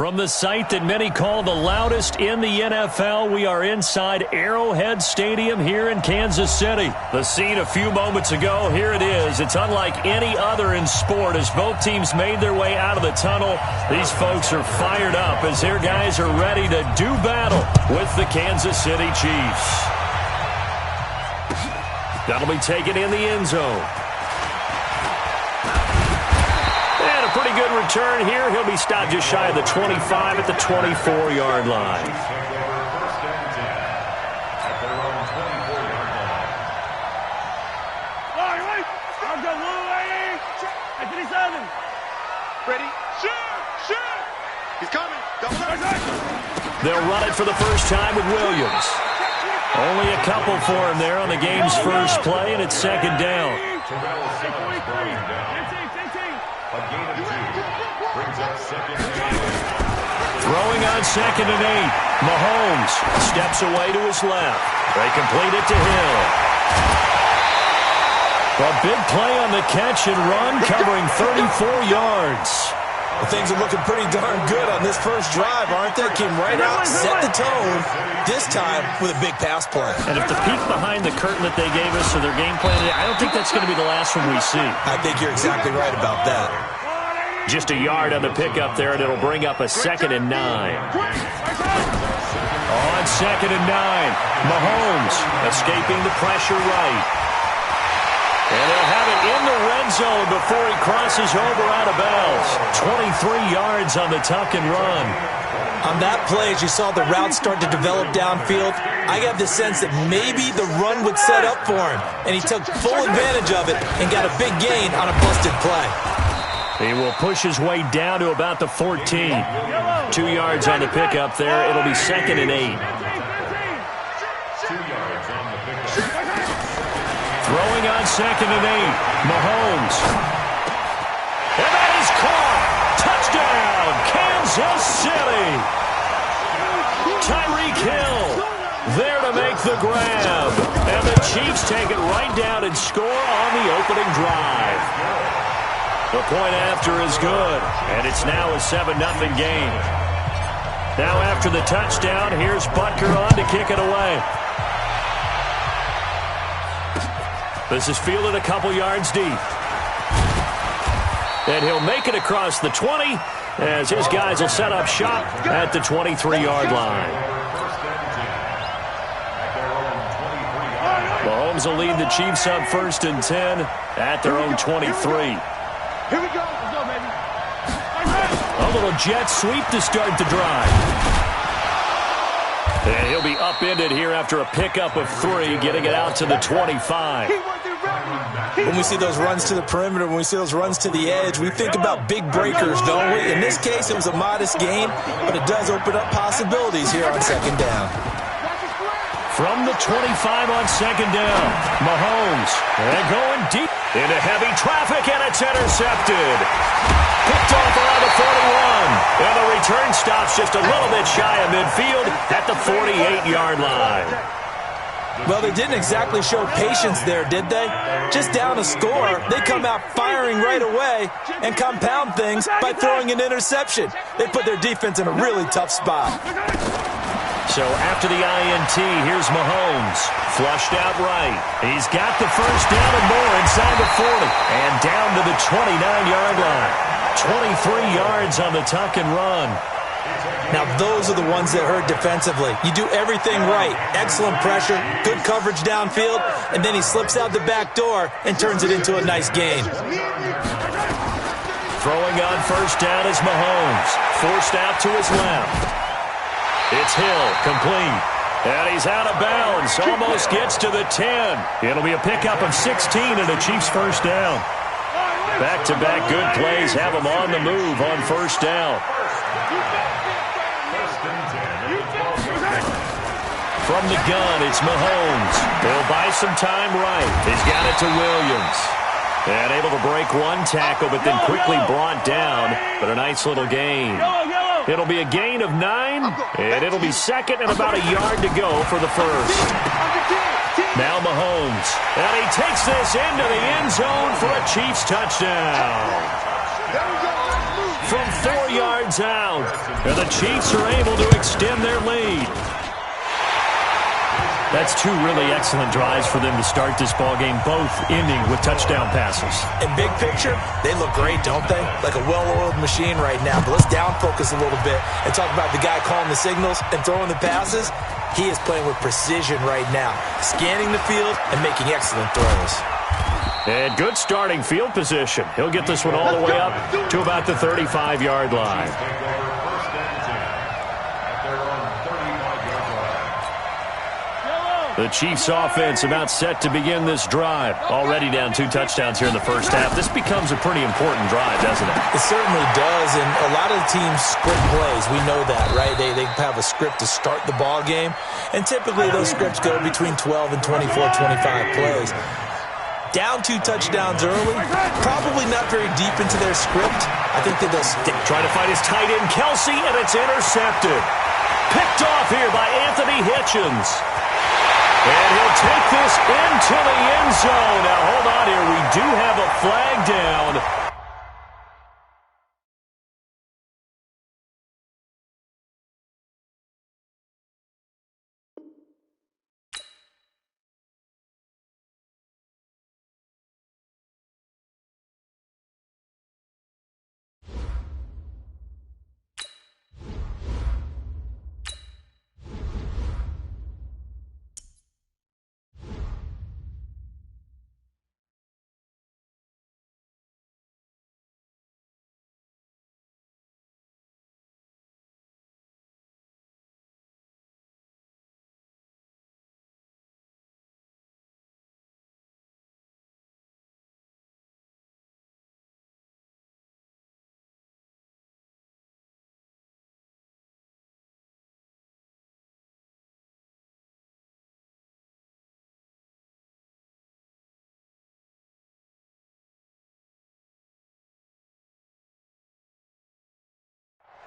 From the site that many call the loudest in the NFL, we are inside Arrowhead Stadium here in Kansas City. The scene a few moments ago, here it is. It's unlike any other in sport as both teams made their way out of the tunnel. These folks are fired up as their guys are ready to do battle with the Kansas City Chiefs. That'll be taken in the end zone. Pretty good return here. He'll be stopped just shy of the 25 at the 24-yard line. Ready? Shoot! He's coming. They'll run it for the first time with Williams. Only a couple for him there on the game's first play, and it's second down. Throwing on 2nd and 8. Mahomes steps away to his left. They complete it to Hill. A big play on the catch and run, covering 34 yards. Well, things are looking pretty darn good on this first drive, aren't they? Came right out, set the tone, this time with a big pass play. And if the peek behind the curtain that they gave us of their game plan, I don't think that's going to be the last one we see. I think you're exactly right about that. Just a yard on the pickup there, and it'll bring up a 2nd and 9. On 2nd and 9, Mahomes escaping the pressure right. And they'll have it in the red zone before he crosses over out of bounds. 23 yards on the tuck and run. On that play, as you saw the route start to develop downfield, I got the sense that maybe the run would set up for him. And he took full advantage of it and got a big gain on a busted play. He will push his way down to about the 14. 2 yards on the pickup there. It'll be 2nd and 8. Throwing on 2nd and 8. Mahomes. And that is caught. Touchdown, Kansas City. Tyreek Hill there to make the grab. And the Chiefs take it right down and score on the opening drive. The point after is good, and it's now a 7-0 game. Now after the touchdown, here's Butker on to kick it away. This is fielded a couple yards deep. And he'll make it across the 20 as his guys will set up shop at the 23-yard line. Mahomes will lead the Chiefs up 1st and 10 at their own 23. Here we go. Let's go, baby. A little jet sweep to start the drive. And he'll be upended here after a pickup of 3, getting it out to the 25. When we see those runs to the perimeter, when we see those runs to the edge, we think about big breakers, don't we? In this case, it was a modest gain, but it does open up possibilities here on 2nd down. From the 25 on 2nd down, Mahomes, and going deep into heavy traffic, and it's intercepted. Picked off around the 41, and the return stops just a little bit shy of midfield at the 48-yard line. Well, they didn't exactly show patience there, did they? Just down a score, they come out firing right away and compound things by throwing an interception. They put their defense in a really tough spot. So after the INT, here's Mahomes. Flushed out right. He's got the first down and more inside the 40. And down to the 29-yard line. 23 yards on the tuck and run. Now those are the ones that hurt defensively. You do everything right. Excellent pressure, good coverage downfield, and then he slips out the back door and turns it into a nice gain. Throwing on 1st down is Mahomes. Forced out to his left. It's Hill, complete. And he's out of bounds. Almost gets to the 10. It'll be a pickup of 16 and a Chiefs first down. Back-to-back good plays have them on the move on 1st down. From the gun, it's Mahomes. He'll buy some time right. He's got it to Williams. And able to break one tackle, but then quickly brought down. But a nice little gain. It'll be a gain of 9, and it'll be 2nd and about a yard to go for the first. Now Mahomes, and he takes this into the end zone for a Chiefs touchdown. from 4 yards out. And the Chiefs are able to extend their lead. That's two really excellent drives for them to start this ballgame, both ending with touchdown passes. In big picture, they look great, don't they? Like a well-oiled machine right now. But let's down focus a little bit and talk about the guy calling the signals and throwing the passes. He is playing with precision right now, scanning the field and making excellent throws. And good starting field position. He'll get this one all the way up to about the 35-yard line. The Chiefs offense about set to begin this drive. Already down 2 touchdowns here in the first half. This becomes a pretty important drive, doesn't it? It certainly does, and a lot of the teams script plays. We know that, right? They have a script to start the ball game, and typically those scripts go between 12 and 24, 25 plays. Down 2 touchdowns early, probably not very deep into their script. I think that they'll stick. Trying to find his tight end, Kelsey, and it's intercepted. Picked off here by Anthony Hitchens. And he'll take this into the end zone. Now, hold on here. We do have a flag down.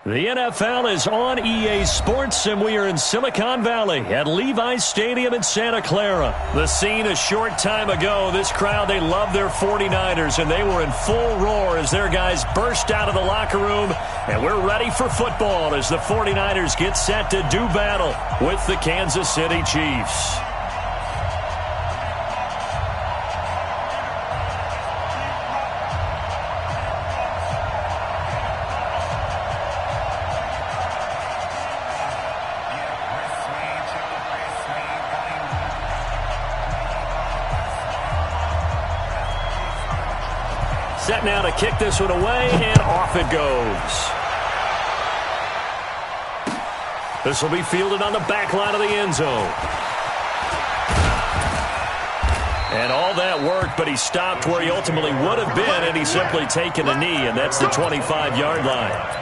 The NFL is on EA Sports, and we are in Silicon Valley at Levi's Stadium in Santa Clara. The scene a short time ago, this crowd, they love their 49ers, and they were in full roar as their guys burst out of the locker room, and we're ready for football as the 49ers get set to do battle with the Kansas City Chiefs. Set now to kick this one away, and off it goes. This will be fielded on the back line of the end zone. And all that worked, but he stopped where he ultimately would have been, and he's simply taken a knee, and that's the 25-yard line.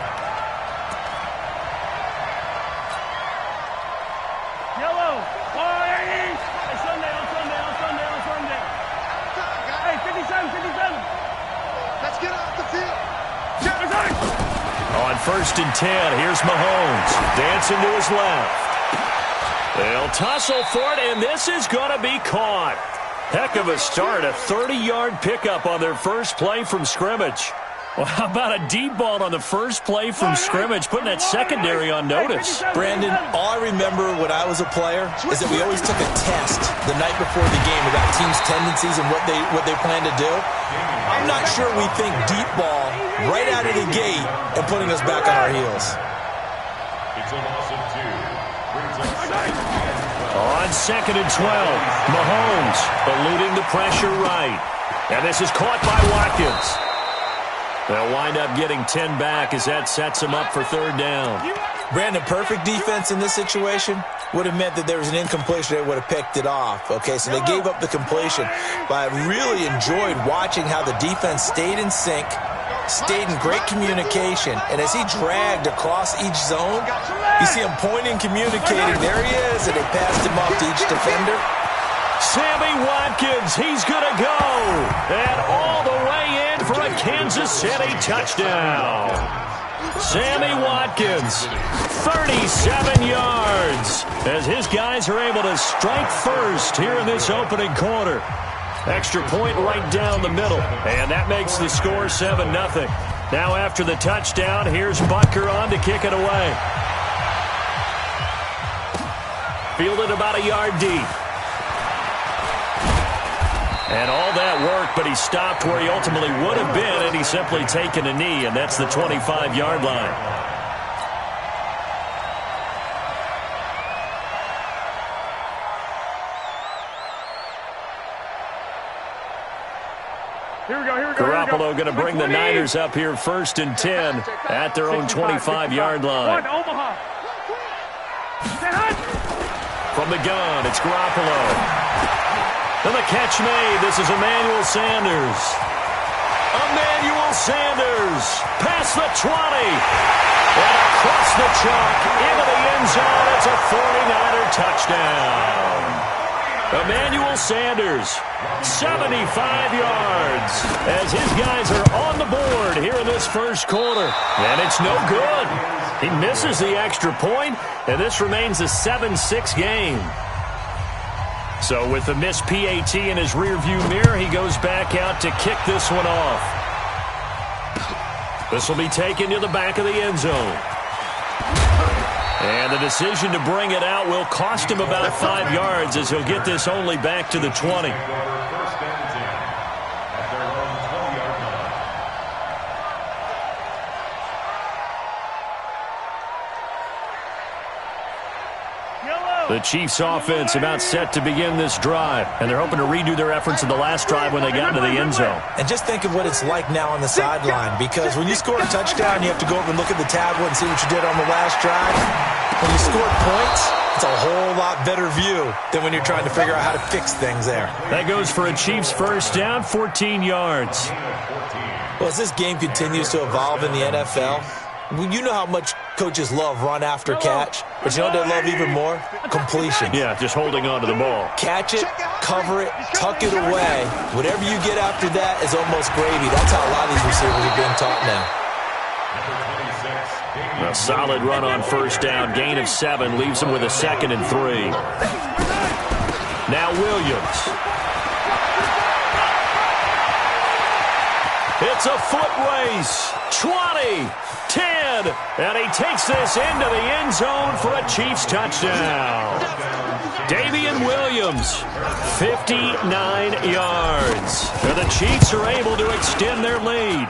First and 10. Here's Mahomes. Dancing to his left. They'll tussle for it, and this is going to be caught. Heck of a start. A 30-yard pickup on their first play from scrimmage. Well, how about a deep ball on the first play from scrimmage, putting that secondary on notice? Brandon, all I remember when I was a player is that we always took a test the night before the game about teams' tendencies and what they plan to do. I'm not sure we think deep ball right out of the gate and putting us back on our heels. On 2nd and 12, Mahomes eluding the pressure right. And this is caught by Watkins. They'll wind up getting 10 back as that sets them up for 3rd down. Brandon, perfect defense in this situation would have meant that there was an incompletion. They would have picked it off. Okay, so they gave up the completion. But I really enjoyed watching how the defense stayed in sync, stayed in great communication. And as he dragged across each zone, you see him pointing, communicating. There he is, and they passed him off to each defender. Sammy Watkins, he's going to go. And all the way in for a Kansas City touchdown. Sammy Watkins, 37 yards, as his guys are able to strike first here in this opening quarter. Extra point right down the middle, and that makes the score 7-0. Now after the touchdown, here's Butker on to kick it away. Fielded about a yard deep. And all that work, but he stopped where he ultimately would have been, and he's simply taken a knee, and that's the 25-yard line. Garoppolo going to bring the Niners up here 1st and 10 at their own 25-yard line. From the gun, it's Garoppolo. And the catch made. This is Emmanuel Sanders. Emmanuel Sanders past the 20. And across the chalk into the end zone. It's a 49er touchdown. Emmanuel Sanders, 75 yards, as his guys are on the board here in this first quarter. And it's no good. He misses the extra point, and this remains a 7-6 game. So with the missed PAT in his rearview mirror, he goes back out to kick this one off. This will be taken to the back of the end zone. And the decision to bring it out will cost him about 5 yards, as he'll get this only back to the 20. The Chiefs offense about set to begin this drive, and they're hoping to redo their efforts in the last drive when they got into the end zone. And just think of what it's like now on the sideline, because when you score a touchdown, you have to go over and look at the tablet and see what you did on the last drive. When you scored points, it's a whole lot better view than when you're trying to figure out how to fix things there. That goes for a Chiefs first down, 14 yards. Well, as this game continues to evolve in the NFL, you know how much coaches love run after catch, but you know what they love even more? Completion. Yeah, just holding on to the ball. Catch it, cover it, tuck it away. Whatever you get after that is almost gravy. That's how a lot of these receivers are being taught now. A solid run on first down. Gain of 7 leaves him with a 2nd and 3. Now Williams. It's a foot race. 20, 10, and he takes this into the end zone for a Chiefs touchdown. Damian Williams, 59 yards. And the Chiefs are able to extend their lead.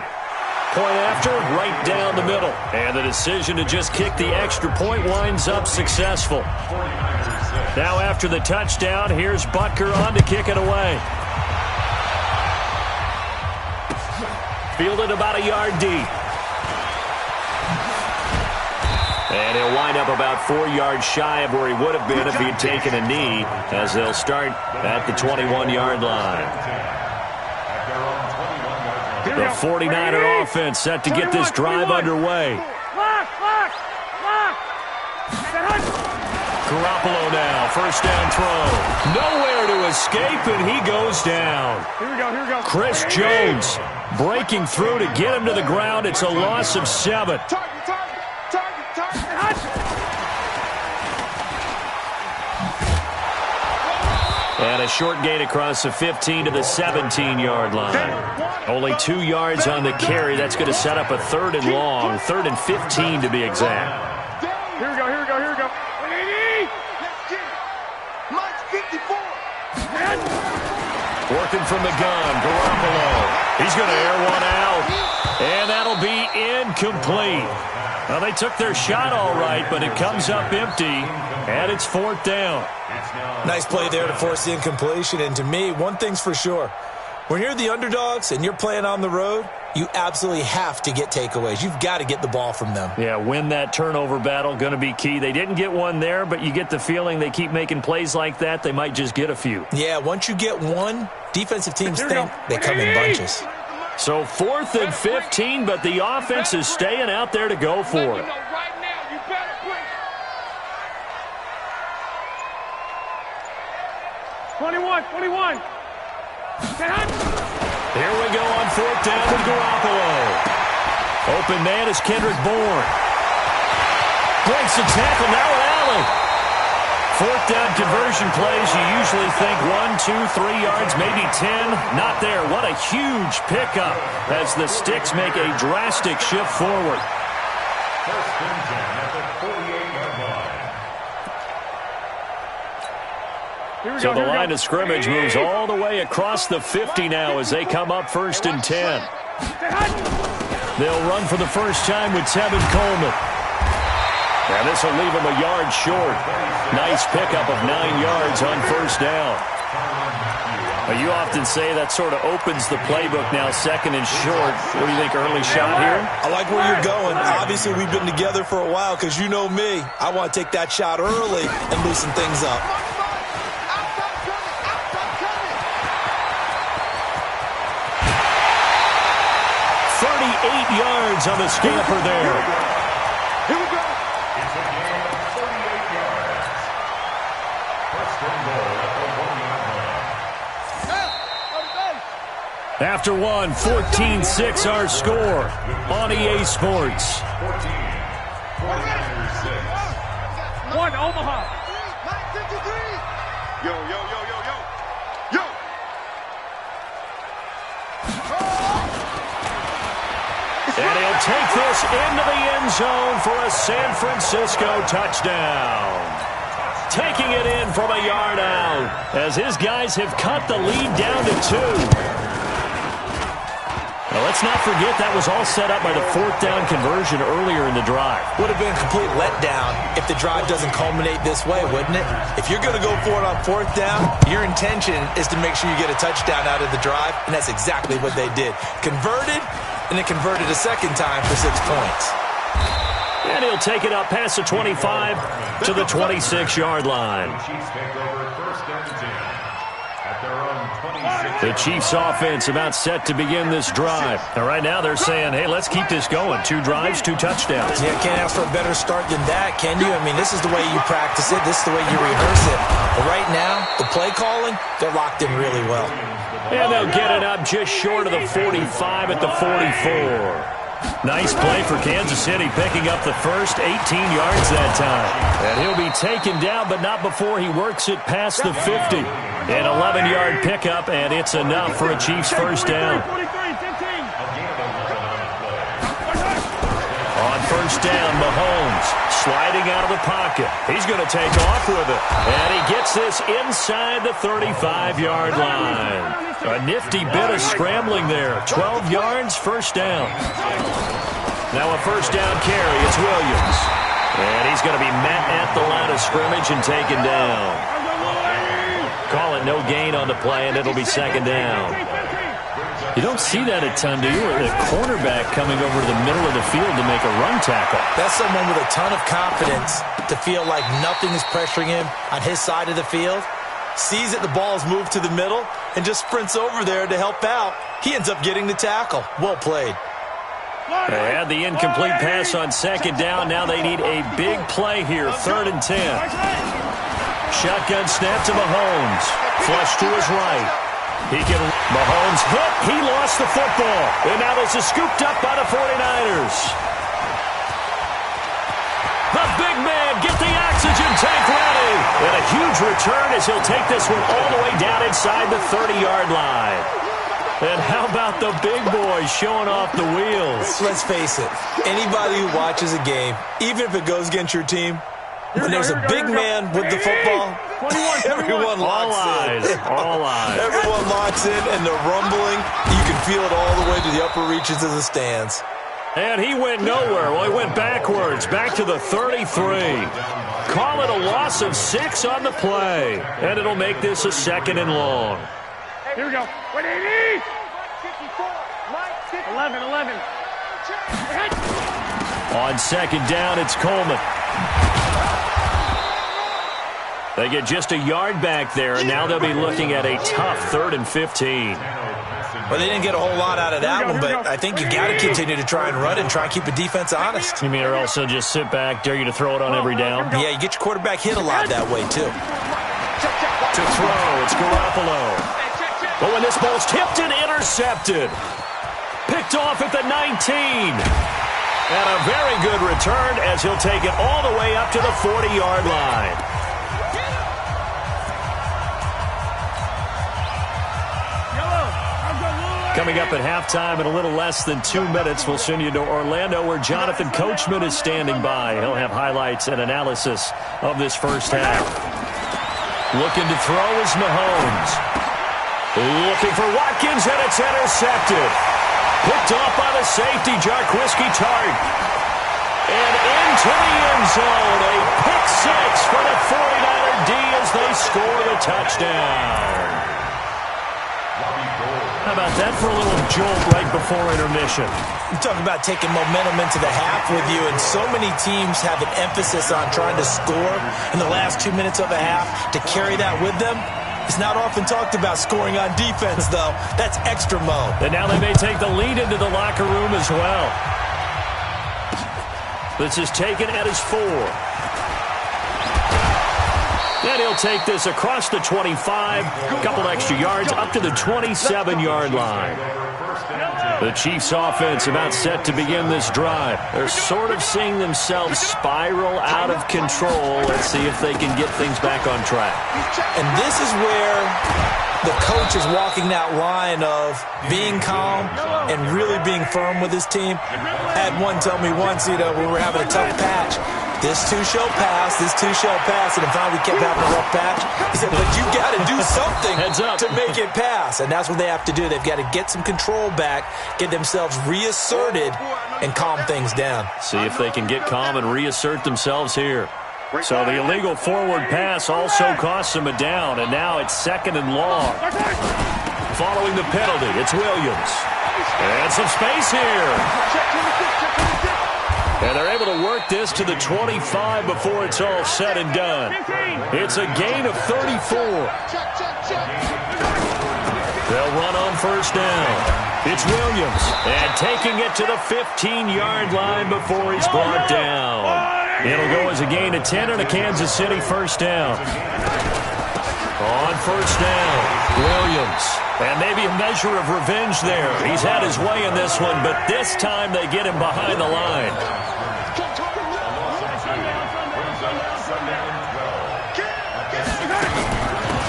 Point after, right down the middle. And the decision to just kick the extra point winds up successful. Now after the touchdown, here's Butker on to kick it away. Fielded about a yard deep. And he'll wind up about 4 yards shy of where he would have been if he had taken a knee, as they'll start at the 21-yard line. The 49er offense set to get this drive underway. Garoppolo now, first down throw. Nowhere to escape, and he goes down. Here we go. Chris Jones breaking through to get him to the ground. It's a loss of 7. And a short gain across the 15 to the 17-yard line. Only 2 yards on the carry. That's going to set up a 3rd and long, 3rd and 15 to be exact. Here we go. Mike's 54. Working from the gun, Garoppolo. He's going to air one out, and that'll be incomplete. Well, they took their shot all right, but it comes up empty, and it's 4th down. Nice play there to force the incompletion, and to me, one thing's for sure. When you're the underdogs and you're playing on the road, you absolutely have to get takeaways. You've got to get the ball from them. Yeah, win that turnover battle, going to be key. They didn't get one there, but you get the feeling they keep making plays like that, they might just get a few. Yeah, once you get one, defensive teams think they come in bunches. So 4th and 15, but the offense is staying out there to go for it. 21. Here we go on 4th down with Garoppolo. Open man is Kendrick Bourne. Breaks the tackle, now an alley. Fourth down conversion plays, you usually think 1, 2, 3 yards, maybe 10. Not there. What a huge pickup as the Sticks make a drastic shift forward. First and 10 at the 48-yard line. So the line of scrimmage moves all the way across the 50 now as they come up first and 10. They'll run for the first time with Tevin Coleman. And this will leave him a yard short. Nice pickup of 9 yards on first down. You often say that sort of opens the playbook now, second and short. What do you think, early shot here? I like where you're going. Obviously, we've been together for a while because you know me. I want to take that shot early and loosen things up. 38 yards on the scamper there. Here we go. It's a gain of 38 yards. First and goal at the 1-yard line. After one, 14-6 our score on EA Sports. 14, 49ers 6. One, Omaha. Yo. And he'll take this into the end zone for a San Francisco touchdown. Taking it in from a yard out as his guys have cut the lead down to 2. Now, let's not forget that was all set up by the fourth down conversion earlier in the drive. Would have been a complete letdown if the drive doesn't culminate this way, wouldn't it? If you're going to go for it on fourth down, your intention is to make sure you get a touchdown out of the drive, and that's exactly what they did. Converted, and it converted a second time for 6 points. And he'll take it up past the 25 to the 26-yard line. Chiefs take over first and 10 at their own 26. The Chiefs offense about set to begin this drive. Now, right now they're saying, hey, let's keep this going. 2 drives, 2 touchdowns. Yeah, can't ask for a better start than that, can you? I mean, this is the way you practice it. This is the way you rehearse it. But right now, the play calling, they're locked in really well. And they'll get it up just short of the 45 at the 44. Nice play for Kansas City, picking up the first 18 yards that time. And he'll be taken down, but not before he works it past the 50. An 11-yard pickup, and it's enough for a Chiefs first down. On first down, Mahomes sliding out of the pocket. He's going to take off with it. And he gets this inside the 35-yard line. A nifty bit of scrambling there. 12 yards, first down. Now a first down carry. It's Williams. And he's going to be met at the line of scrimmage and taken down. Call it no gain on the play, and it'll be second down. You don't see that a ton, do you? A cornerback coming over to the middle of the field to make a run tackle. That's someone with a ton of confidence to feel like nothing is pressuring him on his side of the field. Sees that the ball's moved to the middle and just sprints over there to help out. He ends up getting the tackle. Well played. They had the incomplete pass on second down. Now they need a big play here. 3rd and 10. Shotgun snap to Mahomes. Flush to his right. Mahomes hit. He lost the football. And now this is scooped up by the 49ers. The big man, get the oxygen tank ready. And a huge return as he'll take this one all the way down inside the 30-yard line. And how about the big boy showing off the wheels? Let's face it, anybody who watches a game, even if it goes against your team, when there's a big man with the football, everyone locks in. All eyes. Everyone locks in, and they're rumbling. You can feel it all the way to the upper reaches of the stands. And he went nowhere. Well, he went backwards, back to the 33. Call it a loss of 6 on the play. And it'll make this a 2nd and long. Here we go. 180. 11. On second down, it's Coleman. They get just a yard back there, and now they'll be looking at a tough 3rd and 15. Well, they didn't get a whole lot out of that one, but I think you got to continue to try and run and try and keep the defense honest. You mean or also just sit back, dare you to throw it on every down? Yeah, you get your quarterback hit a lot that way, too. To throw, it's Garoppolo. But when this ball's tipped and intercepted. Picked off at the 19. And a very good return as he'll take it all the way up to the 40-yard line. Coming up at halftime in a little less than 2 minutes, we'll send you to Orlando where Jonathan Coachman is standing by. He'll have highlights and analysis of this first half. Looking to throw is Mahomes. Looking for Watkins, and it's intercepted. Picked off by the safety, Jarquiski Tart. And into the end zone, a pick six for the 49er D as they score the touchdown. How about that for a little jolt right before intermission? You talk about taking momentum into the half with you, and so many teams have an emphasis on trying to score in the last 2 minutes of a half. To carry that with them, it's not often talked about scoring on defense, though. That's extra mode. And now they may take the lead into the locker room as well. This is taken at his 4. And he'll take this across the 25, a couple extra yards, up to the 27-yard line. The Chiefs' offense about set to begin this drive. They're sort of seeing themselves spiral out of control. Let's see if they can get things back on track. And this is where the coach is walking that line of being calm and really being firm with his team. I had one tell me once, we were having a tough patch. This too shall pass, this too shall pass. And finally we kept having a rough patch. He said, but you got to do something to make it pass. And that's what they have to do. They've got to get some control back, get themselves reasserted, and calm things down. See if they can get calm and reassert themselves here. So the illegal forward pass also costs them a down, and now it's 2nd and long. Following the penalty, it's Williams. And some space here. And they're able to work this to the 25 before it's all said and done. It's a gain of 34. They'll run on first down. It's Williams. And taking it to the 15-yard line before he's brought down. It'll go as a gain of 10 and a Kansas City first down. On first down, Williams. And maybe a measure of revenge there. He's had his way in this one, but this time they get him behind the line.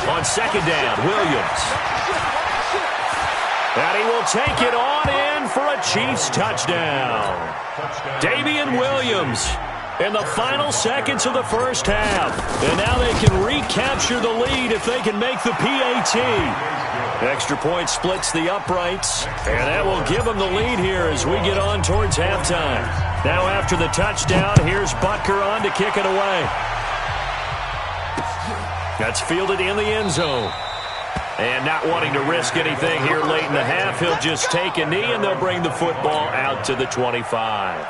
On second down, Williams. And he will take it on in for a Chiefs touchdown. Damian Williams in the final seconds of the first half. And now they can recapture the lead if they can make the PAT. Extra point splits the uprights, and that will give them the lead here as we get on towards halftime. Now after the touchdown, here's Butker on to kick it away. That's fielded in the end zone. And not wanting to risk anything here late in the half, he'll just take a knee, and they'll bring the football out to the 25.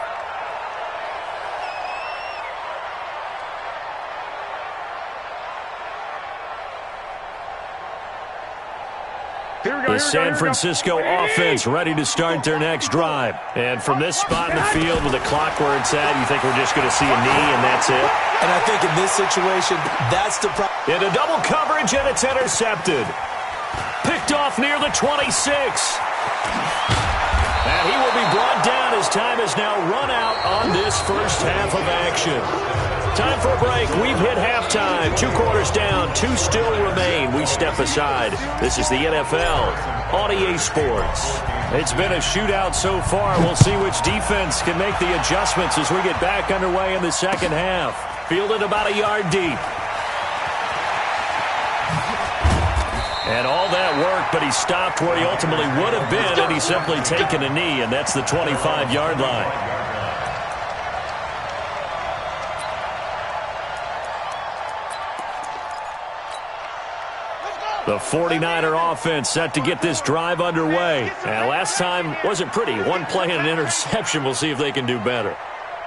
The San Francisco offense ready to start their next drive. And from this spot in the field with the clock where it's at, you think we're just going to see a knee and that's it? And I think in this situation, that's the problem. Into double coverage, and it's intercepted. Picked off near the 26. And he will be brought down as time has now run out on this first half of action. Time for a break. We've hit halftime. 2 quarters down. 2 still remain. We step aside. This is the NFL on EA Sports. It's been a shootout so far. We'll see which defense can make the adjustments as we get back underway in the second half. Fielded about a yard deep. And all that work, but he stopped where he ultimately would have been, and he's simply taken a knee, and that's the 25-yard line. The 49er offense set to get this drive underway. And last time wasn't pretty. One play and an interception. We'll see if they can do better.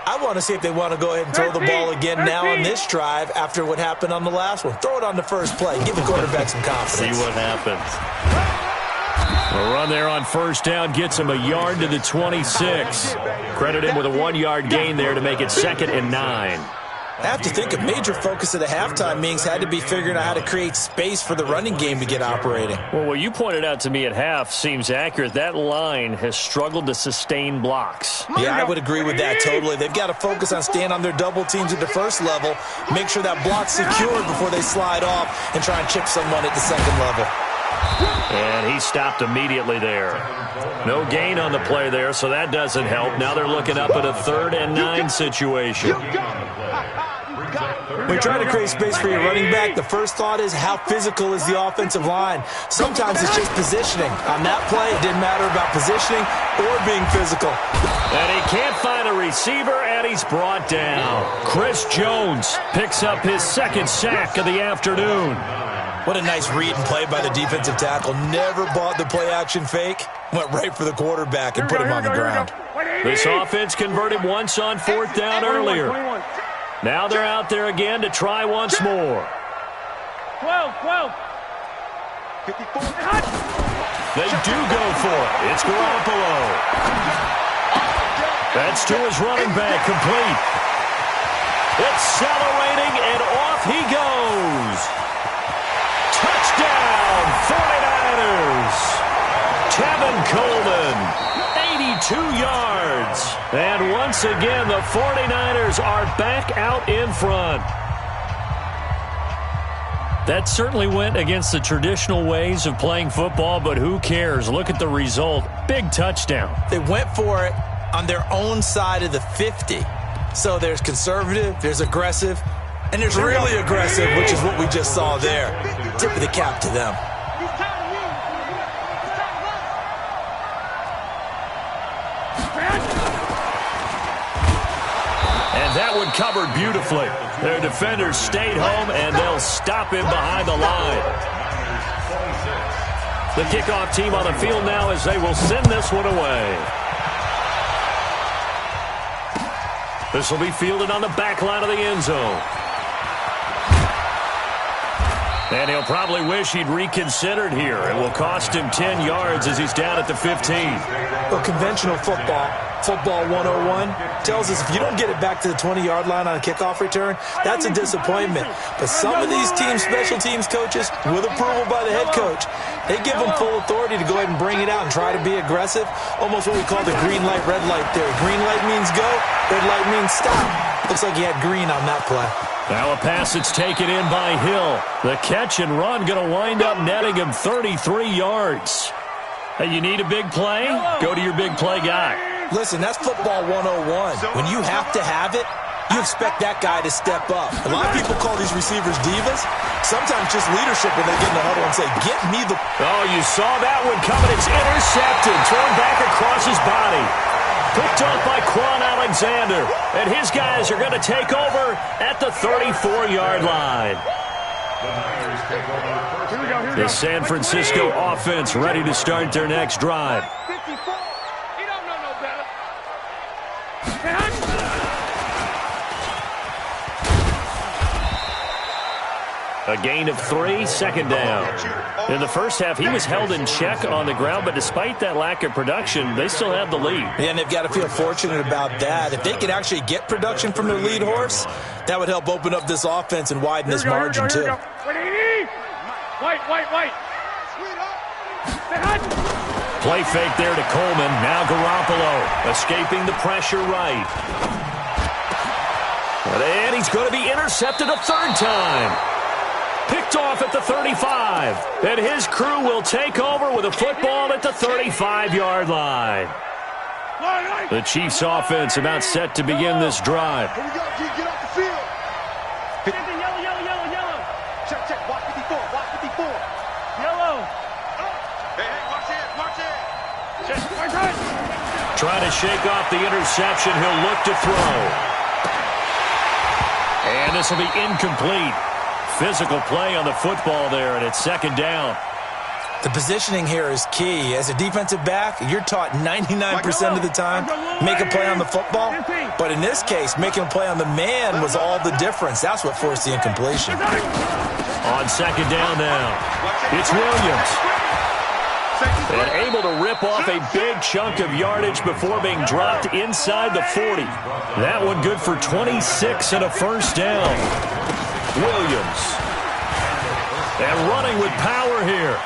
I want to see if they want to go ahead and throw the ball again now on this drive after what happened on the last one. Throw it on the first play. Give the quarterback some confidence. See what happens. A run there on first down gets him a yard to the 26. Credit him with a 1-yard gain there to make it 2nd and 9. I have to think a major focus of the halftime meetings had to be figuring out how to create space for the running game to get operating. Well, what you pointed out to me at half seems accurate. That line has struggled to sustain blocks. Yeah, I would agree with that totally. They've got to focus on staying on their double teams at the first level, make sure that block's secured before they slide off and try and chip someone at the second level. And he stopped immediately there. No gain on the play there, so that doesn't help. Now they're looking up at a 3rd and 9 situation. When you try to create space for your running back, the first thought is how physical is the offensive line. Sometimes it's just positioning. On that play, it didn't matter about positioning or being physical. And he can't find a receiver, and he's brought down. Chris Jones picks up his 2nd sack of the afternoon. What a nice read and play by the defensive tackle. Never bought the play-action fake. Went right for the quarterback and put him on the ground. This offense converted once on 4th down earlier. Now they're out there again to try once more. 12. They do go for it. It's Garoppolo. That's to his running back, complete. Accelerating, and off he goes. Touchdown, 49ers. Tevin Coleman, 82 yards. And once again, the 49ers are back out in front. That certainly went against the traditional ways of playing football, but who cares? Look at the result. Big touchdown. They went for it on their own side of the 50. So there's conservative, there's aggressive, and there's really aggressive, which is what we just saw there. Tip of the cap to them. And that one covered beautifully. Their defenders stayed home, and they'll stop him behind the line. The kickoff team on the field now as they will send this one away. This will be fielded on the back line of the end zone. And he'll probably wish he'd reconsidered here. It will cost him 10 yards as he's down at the 15. Well, conventional football 101, tells us if you don't get it back to the 20-yard line on a kickoff return, that's a disappointment. But some of these teams, special teams coaches, with approval by the head coach, they give them full authority to go ahead and bring it out and try to be aggressive. Almost what we call the green light, red light theory. Green light means go, red light means stop. Looks like he had green on that play. Now a pass that's taken in by Hill. The catch and run going to wind up netting him 33 yards. Hey, you need a big play? Go to your big play guy. Listen, that's football 101. When you have to have it, you expect that guy to step up. A lot of people call these receivers divas. Sometimes just leadership when they get in the huddle and say, get me the... Oh, you saw that one coming. It's intercepted. Thrown back across his body. Picked off by Quan Alexander. And his guys are going to take over at the 34-yard line. The San Francisco offense ready to start their next drive. A gain of 3, 2nd down. In the first half, he was held in check on the ground, but despite that lack of production, they still have the lead. Yeah, and they've got to feel fortunate about that. If they could actually get production from their lead horse, that would help open up this offense and widen this margin, too. White. Play fake there to Coleman. Now Garoppolo escaping the pressure right. And he's going to be intercepted a 3rd time. Picked off at the 35. And his crew will take over with a football at the 35-yard line. The Chiefs offense about set to begin this drive. Here we go, G, get off the field. Yellow. Check. Watch 54. Yellow. Hey, watch it. Trying to shake off the interception. He'll look to throw. And this will be incomplete. Physical play on the football there, and it's 2nd down. The positioning here is key. As a defensive back, you're taught 99% of the time, make a play on the football. But in this case, making a play on the man was all the difference. That's what forced the incompletion. On 2nd down now, it's Williams. And able to rip off a big chunk of yardage before being dropped inside the 40. That one good for 26 and a 1st down. Williams. And running with power here.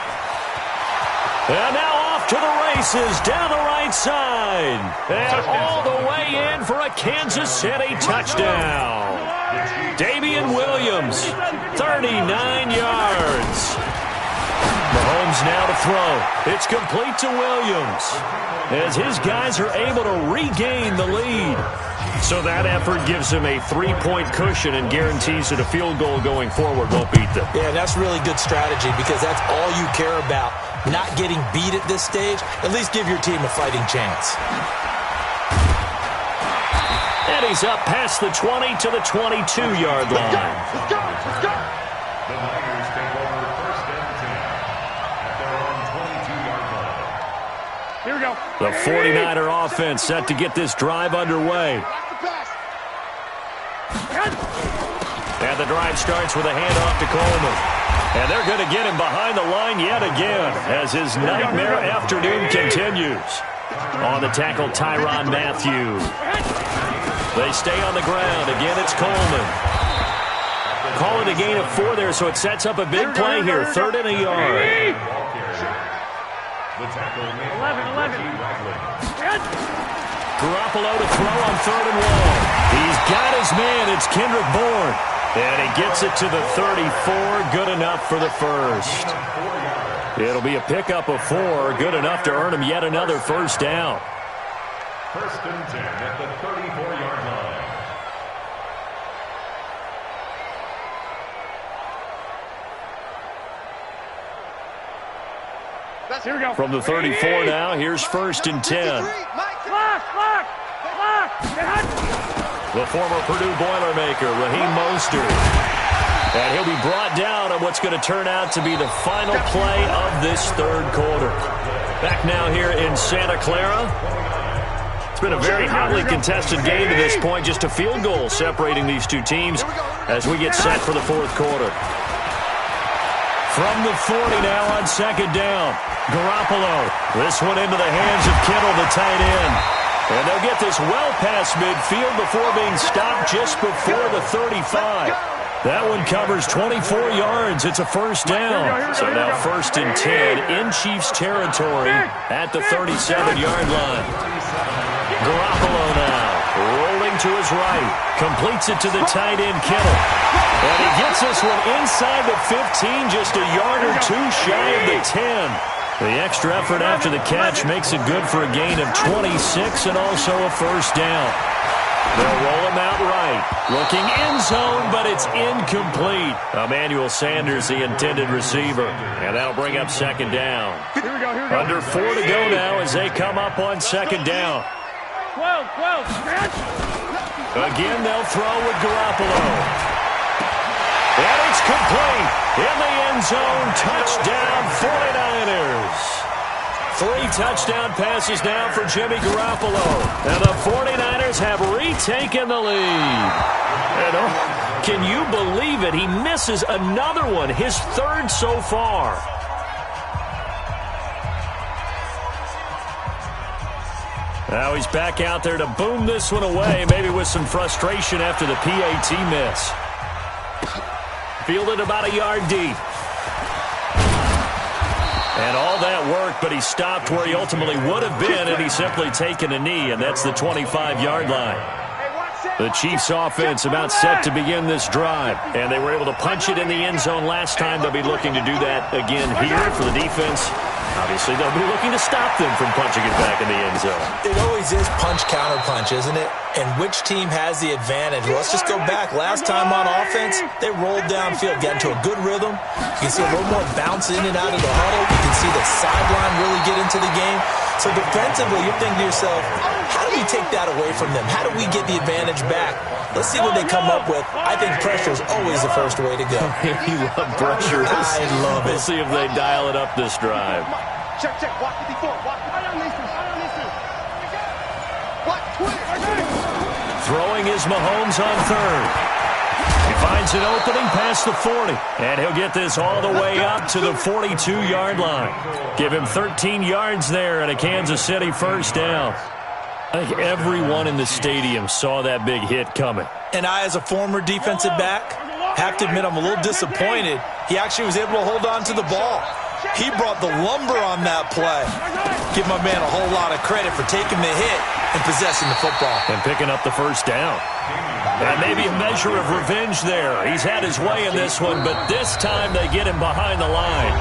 And now off to the races down the right side. And all the way in for a Kansas City touchdown. Damian Williams, 39 yards. Mahomes now to throw. It's complete to Williams, as his guys are able to regain the lead. So that effort gives him a 3-point cushion and guarantees that a field goal going forward won't beat them. Yeah, that's really good strategy because that's all you care about. Not getting beat at this stage. At least give your team a fighting chance. And he's up past the 20 to the 22-yard line. Let's go. The Niners take over first and 10 at their own 22-yard line. Here we go. The 49er offense set to get this drive underway. And the drive starts with a handoff to Coleman. And they're going to get him behind the line yet again as his nightmare afternoon continues. On the tackle, Tyrann Mathieu. They stay on the ground. Again, it's Coleman. Call it a gain of 4 there, so it sets up a big play here. 3rd and a yard. The tackle made 11. Garoppolo to throw on 3rd and 1. He's got his man. It's Kendrick Bourne. And he gets it to the 34. Good enough for the first. It'll be a pickup of 4. Good enough to earn him yet another first down. First and 10 at the 34-yard line. Here we go. From the 34 now, here's 1st and 10. Lock. The former Purdue Boilermaker, Raheem Mostert. And he'll be brought down on what's going to turn out to be the final play of this 3rd quarter. Back now here in Santa Clara. It's been a very hotly contested game to this point. Just a field goal separating these two teams as we get set for the 4th quarter. From the 40 now on 2nd down. Garoppolo. This one into the hands of Kittle, the tight end. And they'll get this well past midfield before being stopped just before the 35. That one covers 24 yards. It's a first down. So now 1st and 10 in Chiefs territory at the 37-yard line. Garoppolo now rolling to his right. Completes it to the tight end, Kittle. And he gets this one inside the 15, just a yard or 2 shy of the 10. The extra effort after the catch makes it good for a gain of 26 and also a first down. They'll roll him out right. Looking end zone, but it's incomplete. Emmanuel Sanders, the intended receiver. And that'll bring up 2nd down. Here we go. Under 4 to go now as they come up on 2nd down. 12. Again, they'll throw with Garoppolo. And it's complete. In the end zone, touchdown 49ers. 3 touchdown passes now for Jimmy Garoppolo. And the 49ers have retaken the lead. And can you believe it? He misses another one, his 3rd so far. Now he's back out there to boom this one away, maybe with some frustration after the PAT miss. Fielded about a yard deep. And all that work, but he stopped where he ultimately would have been, and he's simply taken a knee, and that's the 25-yard line. The Chiefs offense about set to begin this drive, and they were able to punch it in the end zone last time. They'll be looking to do that again here for the defense. Obviously, they'll be looking to stop them from punching it back in the end zone. It always is punch-counter-punch, isn't it? And which team has the advantage? Well, let's just go back. Last time on offense, they rolled downfield, got into a good rhythm. You can see a little more bounce in and out of the huddle. You can see the sideline really get into the game. So defensively, you're thinking to yourself, how do we take that away from them? How do we get the advantage back? Let's see what they come up with. I think pressure is always the first way to go. You love pressure. I love it. We'll see if they dial it up this drive. Check. Walk 54. Walk. Walk 20. Throwing is Mahomes on 3rd. He finds an opening past the 40. And he'll get this all the way up to the 42-yard line. Give him 13 yards there and a Kansas City first down. I think everyone in the stadium saw that big hit coming. And I, as a former defensive back, have to admit I'm a little disappointed. He actually was able to hold on to the ball. He brought the lumber on that play. Give my man a whole lot of credit for taking the hit and possessing the football. And picking up the first down. And maybe a measure of revenge there. He's had his way in this one, but this time they get him behind the line.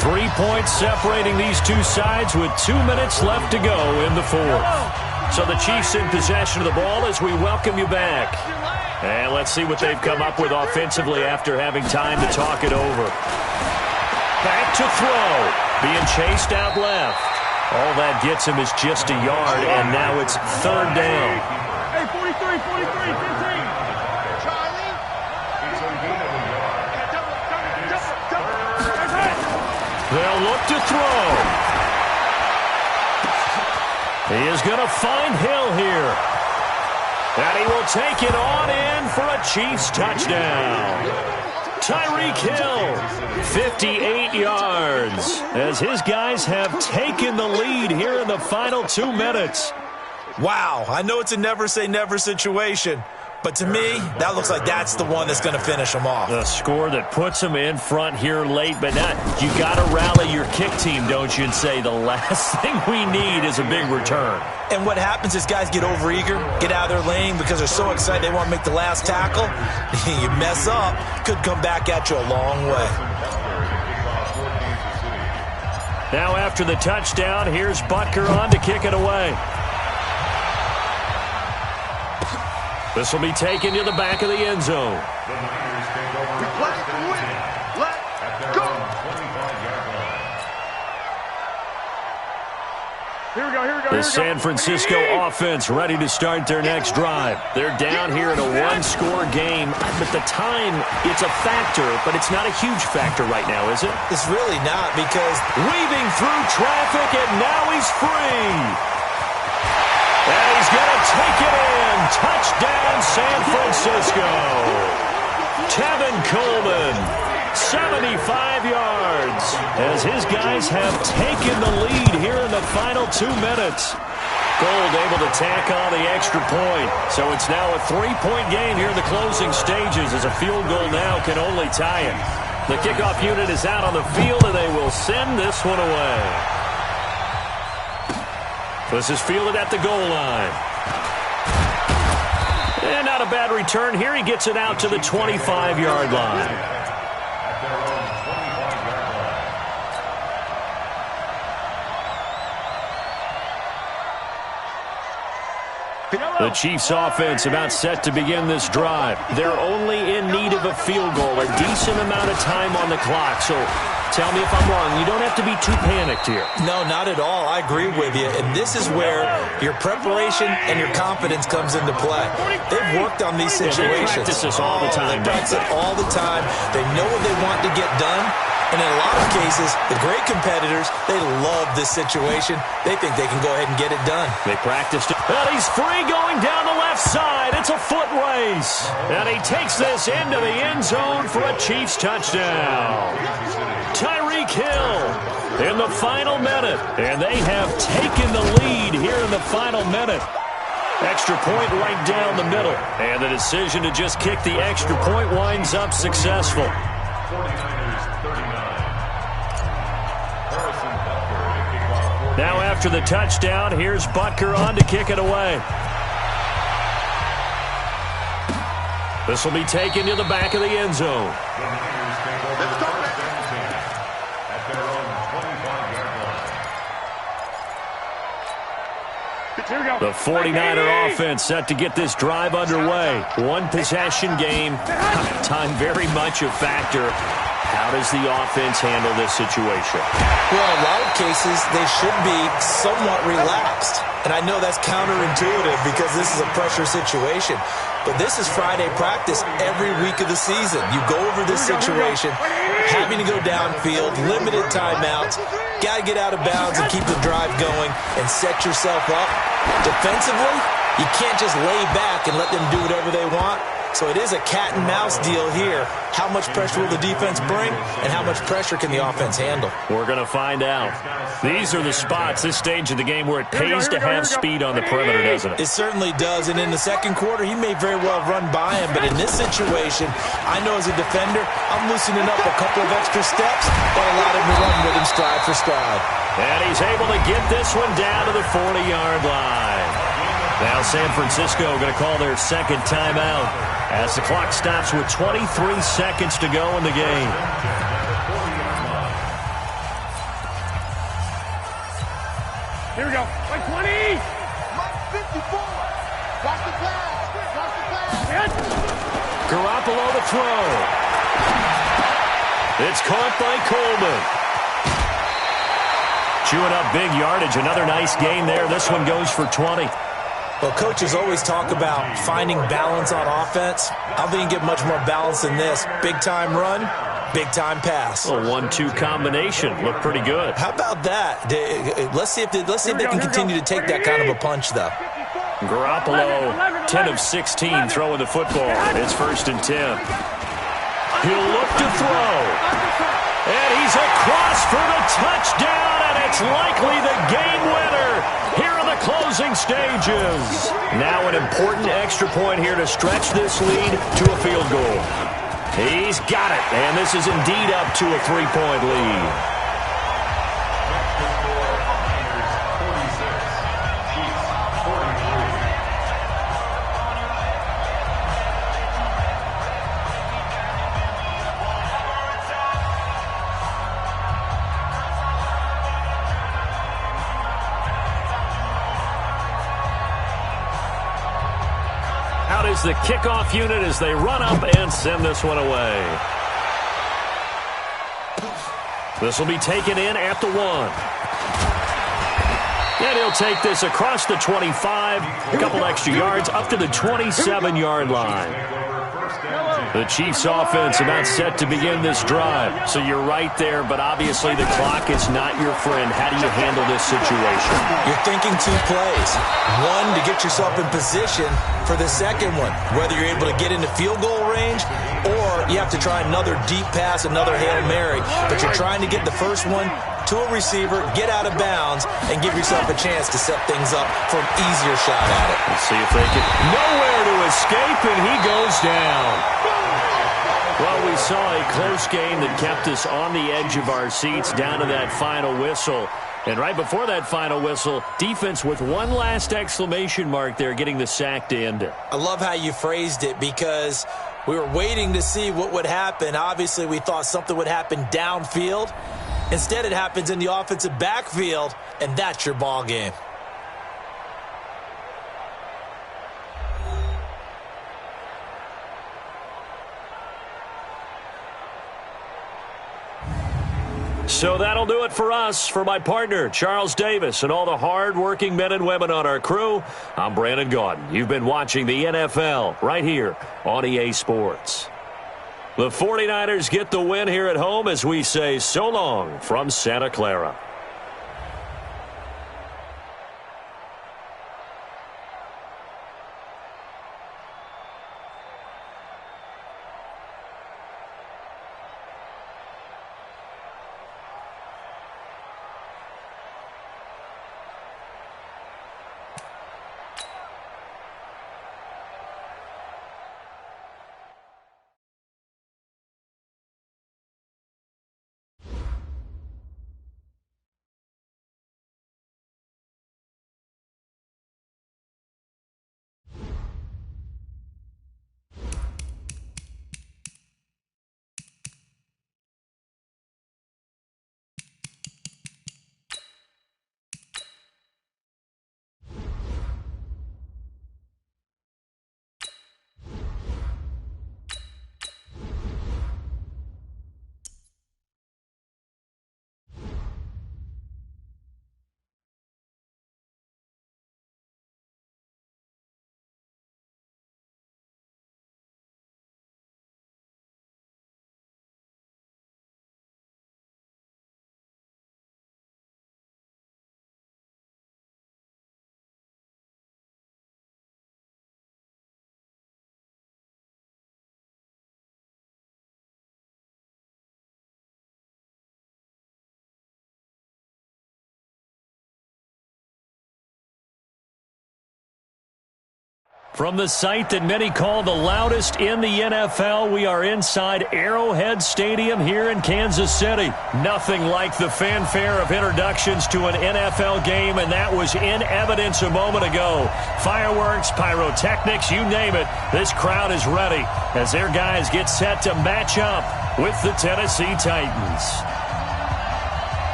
3 points separating these two sides with 2 minutes left to go in the fourth. So the Chiefs in possession of the ball as we welcome you back. And let's see what they've come up with offensively after having time to talk it over. Back to throw. Being chased out left. All that gets him is just a yard, and now it's third down. Hey, 43, 15. Charlie. They'll look to throw. He is going to find Hill here. And he will take it on in for a Chiefs touchdown. Tyreek Hill, 58 yards, as his guys have taken the lead here in the final 2 minutes. Wow, I know it's a never-say-never situation, but to me, that looks like that's the one that's going to finish them off. The score that puts them in front here late, but not. You got to rally your kick team, don't you, and say the last thing we need is a big return. And what happens is guys get overeager, get out of their lane because they're so excited they want to make the last tackle. You mess up, could come back at you a long way. Now after the touchdown, here's Butker on to kick it away. This will be taken to the back of the end zone. The San Francisco offense ready to start their next drive. They're down here in a one-score game, but the time, it's a factor, but it's not a huge factor right now, is it? It's really not because weaving through traffic, and now he's free. And he's going to take it in. Touchdown, San Francisco. Tevin Coleman, 75 yards, as his guys have taken the lead here in the final 2 minutes. Gold able to tack on the extra point. So it's now a 3-point game here in the closing stages, as a field goal now can only tie it. The kickoff unit is out on the field, and they will send this one away. This is fielded at the goal line. And not a bad return here. He gets it out to the 25-yard line. The Chiefs offense about set to begin this drive. They're only in need of a field goal, a decent amount of time on the clock. So tell me if I'm wrong. You don't have to be too panicked here. No, not at all. I agree with you. And this is where your preparation and your confidence comes into play. They've worked on these situations. They practice this all the time. They practice it all the time. They know what they want to get done. And in a lot of cases, the great competitors, they love this situation. They think they can go ahead and get it done. They practiced it. And he's free going down the left side. It's a foot race. And he takes this into the end zone for a Chiefs touchdown. Tyreek Hill in the final minute. And they have taken the lead here in the final minute. Extra point right down the middle. And the decision to just kick the extra point winds up successful. Now after the touchdown, here's Butker on to kick it away. This will be taken to the back of the end zone. The 49er offense set to get this drive underway. One possession game. Time very much a factor. How does the offense handle this situation? Well, in a lot of cases, they should be somewhat relaxed. And I know that's counterintuitive because this is a pressure situation. But this is Friday practice every week of the season. You go over this situation, having to go downfield, limited timeouts, got to get out of bounds and keep the drive going and set yourself up. Defensively, you can't just lay back and let them do whatever they want. So it is a cat-and-mouse deal here. How much pressure will the defense bring, and how much pressure can the offense handle? We're going to find out. These are the spots, this stage of the game, where it pays to have speed on the perimeter, doesn't it? It certainly does, and in the second quarter, he may very well run by him, but in this situation, I know as a defender, I'm loosening up a couple of extra steps that allow him to run with him stride for stride. And he's able to get this one down to the 40-yard line. Now San Francisco going to call their second timeout as the clock stops with 23 seconds to go in the game. Here we go. Like 20. 54. Watch the pass. Watch the pass. Garoppolo to throw. It's caught by Coleman. Chewing up big yardage. Another nice gain there. This one goes for 20. Well, coaches always talk about finding balance on offense. I don't think you can get much more balance than this. Big-time run, big-time pass. A 1-2 combination. Looked pretty good. How about that? Let's see if they can continue to take that kind of a punch, though. Garoppolo, 10 of 16 throwing the football. It's 1st and 10. He'll look to throw. And he's across for the touchdown, and it's likely the game winner here in the closing stages. Now an important extra point here to stretch this lead to a field goal. He's got it, and this is indeed up to a 3-point lead. Is the kickoff unit as they run up and send this one away. This will be taken in at the 1. And he'll take this across the 25, a couple extra yards, up to the 27-yard line. The Chiefs offense about set to begin this drive. So you're right there, but obviously the clock is not your friend. How do you handle this situation? You're thinking 2 plays. One, to get yourself in position for the second one, whether you're able to get into field goal range or you have to try another deep pass, another Hail Mary. But you're trying to get the first one to a receiver, get out of bounds, and give yourself a chance to set things up for an easier shot at it. Let's see if they can. Nowhere to escape, and he goes down. Well, we saw a close game that kept us on the edge of our seats down to that final whistle. And right before that final whistle, defense with one last exclamation mark there, getting the sack to end it. I love how you phrased it because we were waiting to see what would happen. Obviously, we thought something would happen downfield. Instead, it happens in the offensive backfield, and that's your ball game. So that'll do it for us. For my partner, Charles Davis, and all the hard-working men and women on our crew, I'm Brandon Gaudin. You've been watching the NFL right here on EA Sports. The 49ers get the win here at home as we say so long from Santa Clara. From the site that many call the loudest in the NFL, we are inside Arrowhead Stadium here in Kansas City. Nothing like the fanfare of introductions to an NFL game, and that was in evidence a moment ago. Fireworks, pyrotechnics, you name it, this crowd is ready as their guys get set to match up with the Tennessee Titans.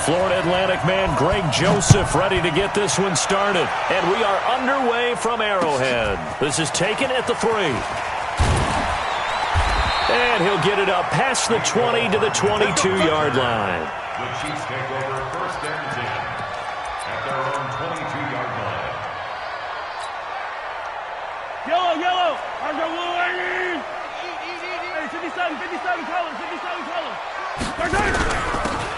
Florida Atlantic man Greg Joseph ready to get this one started. And we are underway from Arrowhead. This is taken at the 3. And he'll get it up past the 20 to the 22-yard line. The Chiefs take over 1st and 10 at their own 22-yard line. Yellow. Argo Williams. Hey, 57, colors.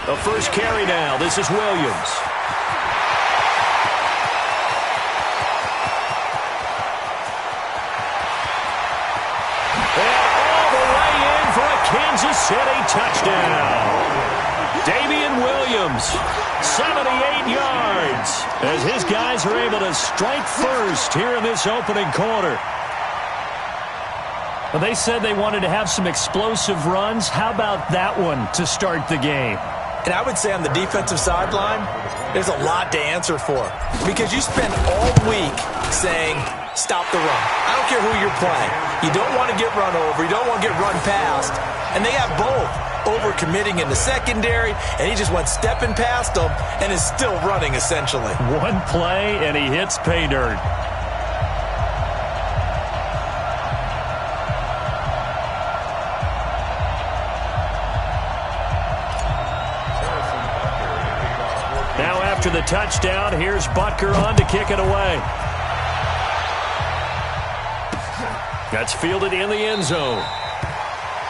The first carry now. This is Williams. And all the way in for a Kansas City touchdown. Damian Williams, 78 yards, as his guys are able to strike first here in this opening quarter. Well, they said they wanted to have some explosive runs. How about that one to start the game? And I would say on the defensive sideline, there's a lot to answer for. Because you spend all week saying, stop the run. I don't care who you're playing. You don't want to get run over. You don't want to get run past. And they have both. Over-committing in the secondary, and he just went stepping past them and is still running, essentially. One play, and he hits pay dirt. Now after the touchdown, here's Butker on to kick it away. That's fielded in the end zone.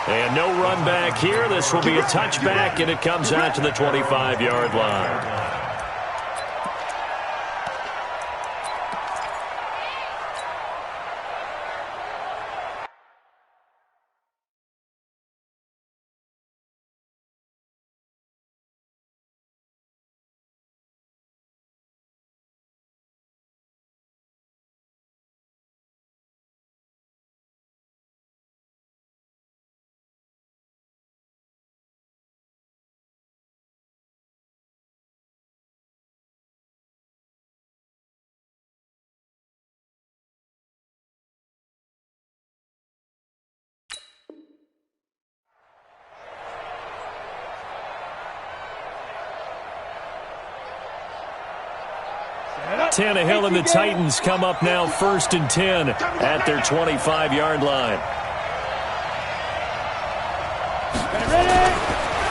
And no run back here. This will be a touchback, and it comes out to the 25-yard line. Tannehill and the Titans come up now 1st and 10 at their 25-yard line.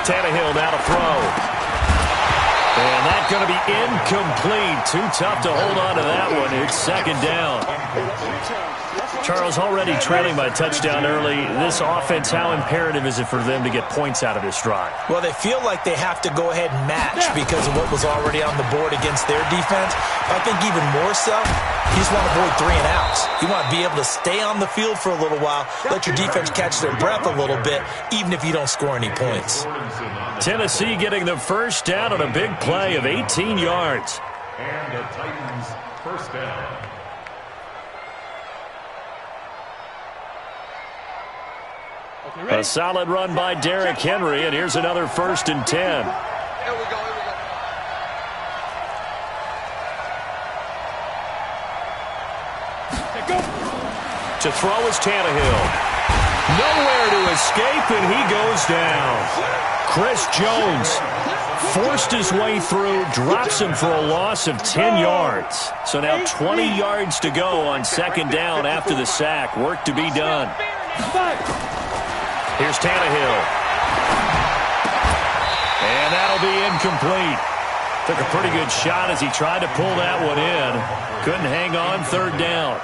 Tannehill now to throw. And that's going to be incomplete. Too tough to hold on to that one. It's 2nd down. Charles, already trailing by a touchdown early. This offense, how imperative is it for them to get points out of this drive? Well, they feel like they have to go ahead and match because of what was already on the board against their defense. I think even more so, you just want to avoid 3 and outs. You want to be able to stay on the field for a little while, let your defense catch their breath a little bit, even if you don't score any points. Tennessee getting the first down on a big play of 18 yards. And the Titans' first down. A solid run by Derrick Henry, and here's another 1st and 10. Here we go. To throw is Tannehill. Nowhere to escape, and he goes down. Chris Jones forced his way through, drops him for a loss of 10 yards. So now 20 yards to go on 2nd down after the sack. Work to be done. Here's Tannehill. And that'll be incomplete. Took a pretty good shot as he tried to pull that one in. Couldn't hang on, 3rd down.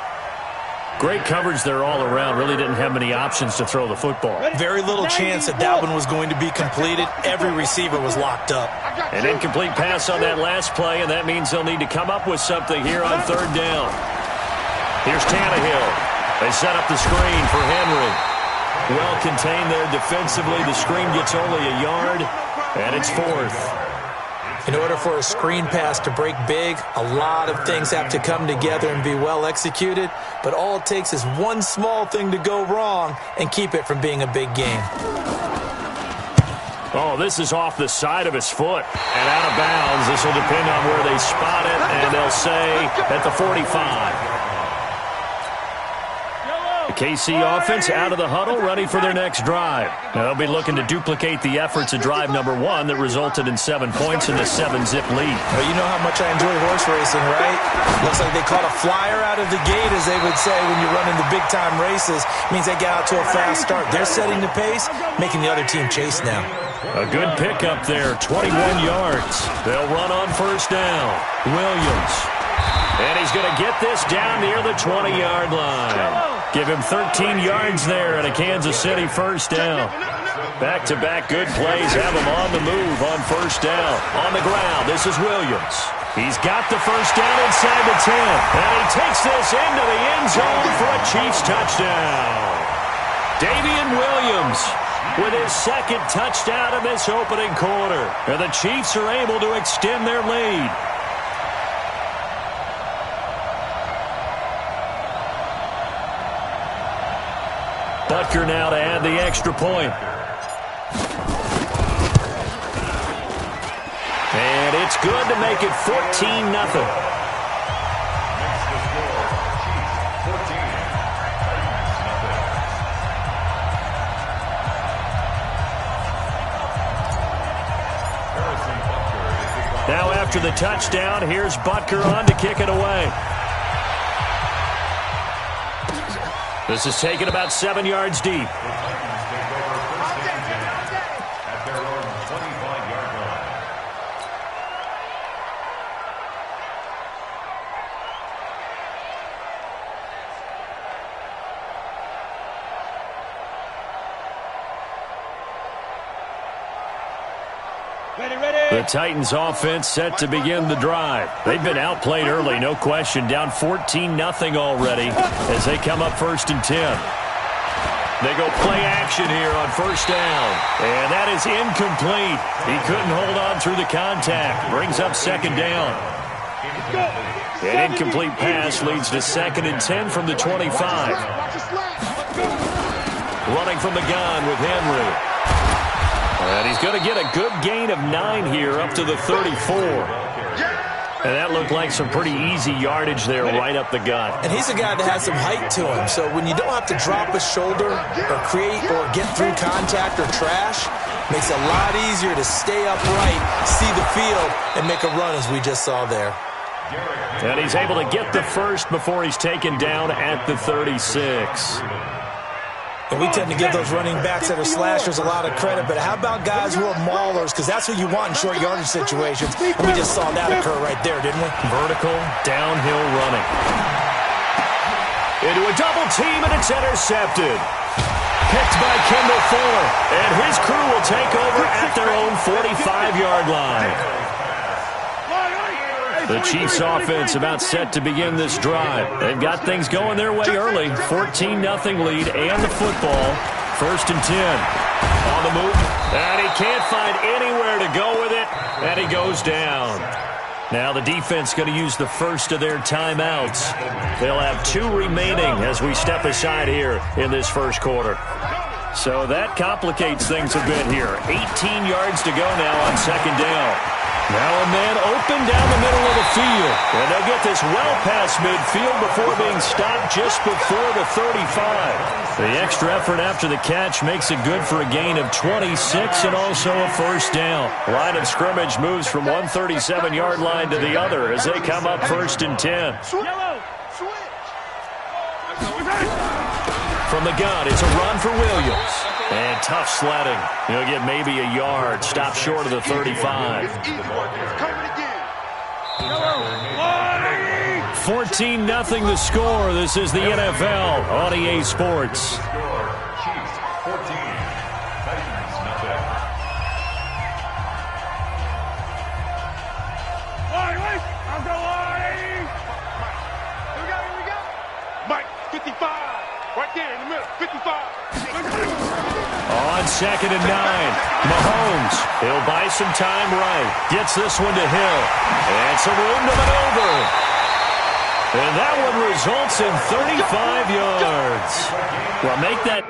Great coverage there all around. Really didn't have many options to throw the football. Very little chance that one was going to be completed. Every receiver was locked up. An incomplete pass on that last play, and that means they'll need to come up with something here on 3rd down. Here's Tannehill. They set up the screen for Henry. Well contained there defensively. The screen gets only a yard, and it's 4th. In order for a screen pass to break big, a lot of things have to come together and be well executed, but all it takes is one small thing to go wrong and keep it from being a big game. Oh, this is off the side of his foot and out of bounds. This will depend on where they spot it, and they'll say at the 45. KC offense out of the huddle, ready for their next drive. Now they'll be looking to duplicate the efforts of drive number 1 that resulted in 7 points in the 7-zip lead. Well, you know how much I enjoy horse racing, right? Looks like they caught a flyer out of the gate, as they would say when you're running the big-time races. Means they get out to a fast start. They're setting the pace, making the other team chase now. A good pickup there, 21 yards. They'll run on first down. Williams. And he's going to get this down near the 20-yard line. Give him 13 yards there and a Kansas City first down. Back-to-back good plays have him on the move on first down. On the ground, this is Williams. He's got the first down inside the 10. And he takes this into the end zone for a Chiefs touchdown. Davian Williams with his second touchdown in this opening quarter. And the Chiefs are able to extend their lead. Butker now to add the extra point. And it's good to make it 14-0. Now after the touchdown, here's Butker on to kick it away. This is taken about 7 yards deep. The Titans offense set to begin the drive. They've been outplayed early, no question. Down 14-0 already as they come up 1st and 10. They go play action here on first down. And that is incomplete. He couldn't hold on through the contact. Brings up 2nd down. An incomplete pass leads to 2nd and 10 from the 25. Running from the gun with Henry. And he's going to get a good gain of 9 here up to the 34. And that looked like some pretty easy yardage there right up the gut. And he's a guy that has some height to him. So when you don't have to drop a shoulder or create or get through contact or trash, makes it a lot easier to stay upright, see the field, and make a run as we just saw there. And he's able to get the first before he's taken down at the 36. And we tend to give those running backs that are slashers a lot of credit, but how about guys who are maulers? Because that's what you want in short yardage situations. And we just saw that occur right there, didn't we? Vertical, downhill running. Into a double team, and it's intercepted. Picked by Kendall Fuller. And his crew will take over at their own 45-yard line. The Chiefs offense about set to begin this drive. They've got things going their way early. 14-0 lead and the football. 1st and 10. On the move. And he can't find anywhere to go with it. And he goes down. Now the defense going to use the first of their timeouts. They'll have 2 remaining as we step aside here in this first quarter. So that complicates things a bit here. 18 yards to go now on 2nd down. Now a man open down the middle of the field. And they'll get this well past midfield before being stopped just before the 35. The extra effort after the catch makes it good for a gain of 26 and also a first down. Line of scrimmage moves from one 37-yard line to the other as they come up 1st and 10. From the gun, it's a run for Williams. And tough sledding. He'll get maybe a yard. Stop short of the 35. 14-0 the score. This is the NFL on EA Sports. Mike, 55. Right there in the middle. 55. On 2nd and 9, Mahomes, he'll buy some time right. Gets this one to Hill. And some room to maneuver. And that one results in 35 yards. Well, make that...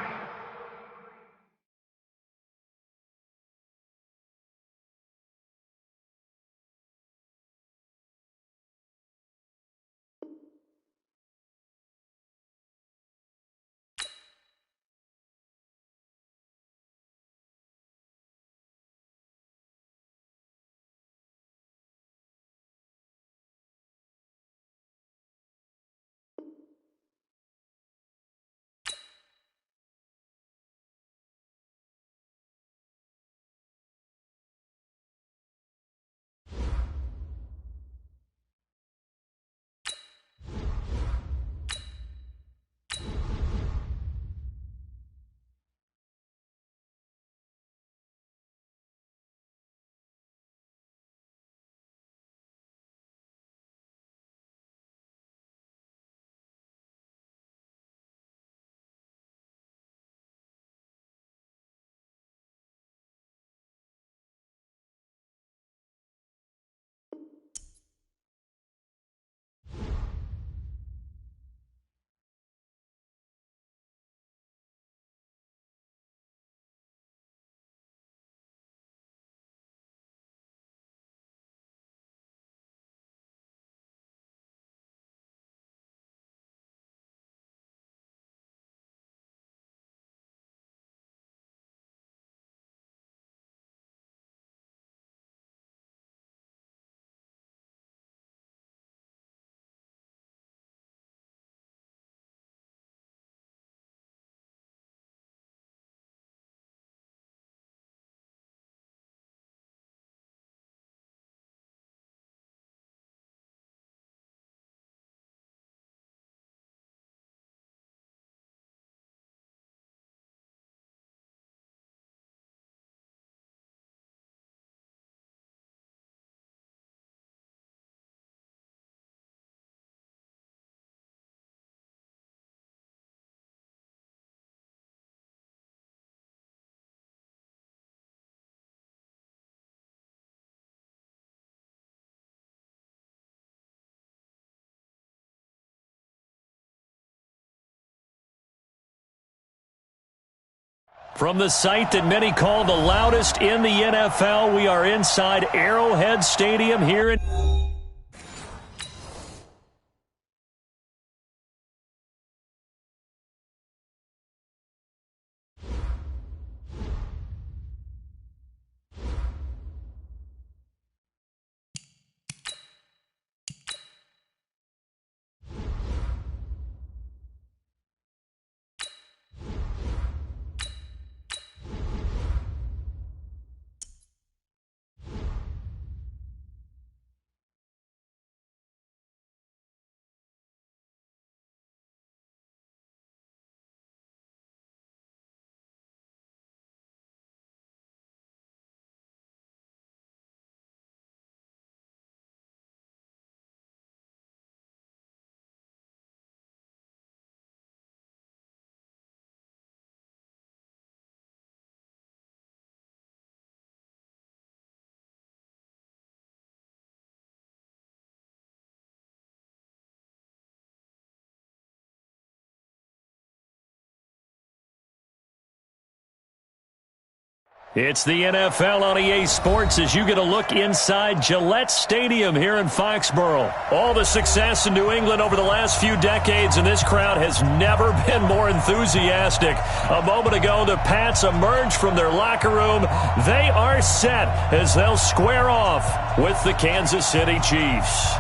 From the site that many call the loudest in the NFL, we are inside Arrowhead Stadium here in... It's the NFL on EA Sports as you get a look inside Gillette Stadium here in Foxborough. All the success in New England over the last few decades, and this crowd has never been more enthusiastic. A moment ago, the Pats emerged from their locker room. They are set as they'll square off with the Kansas City Chiefs.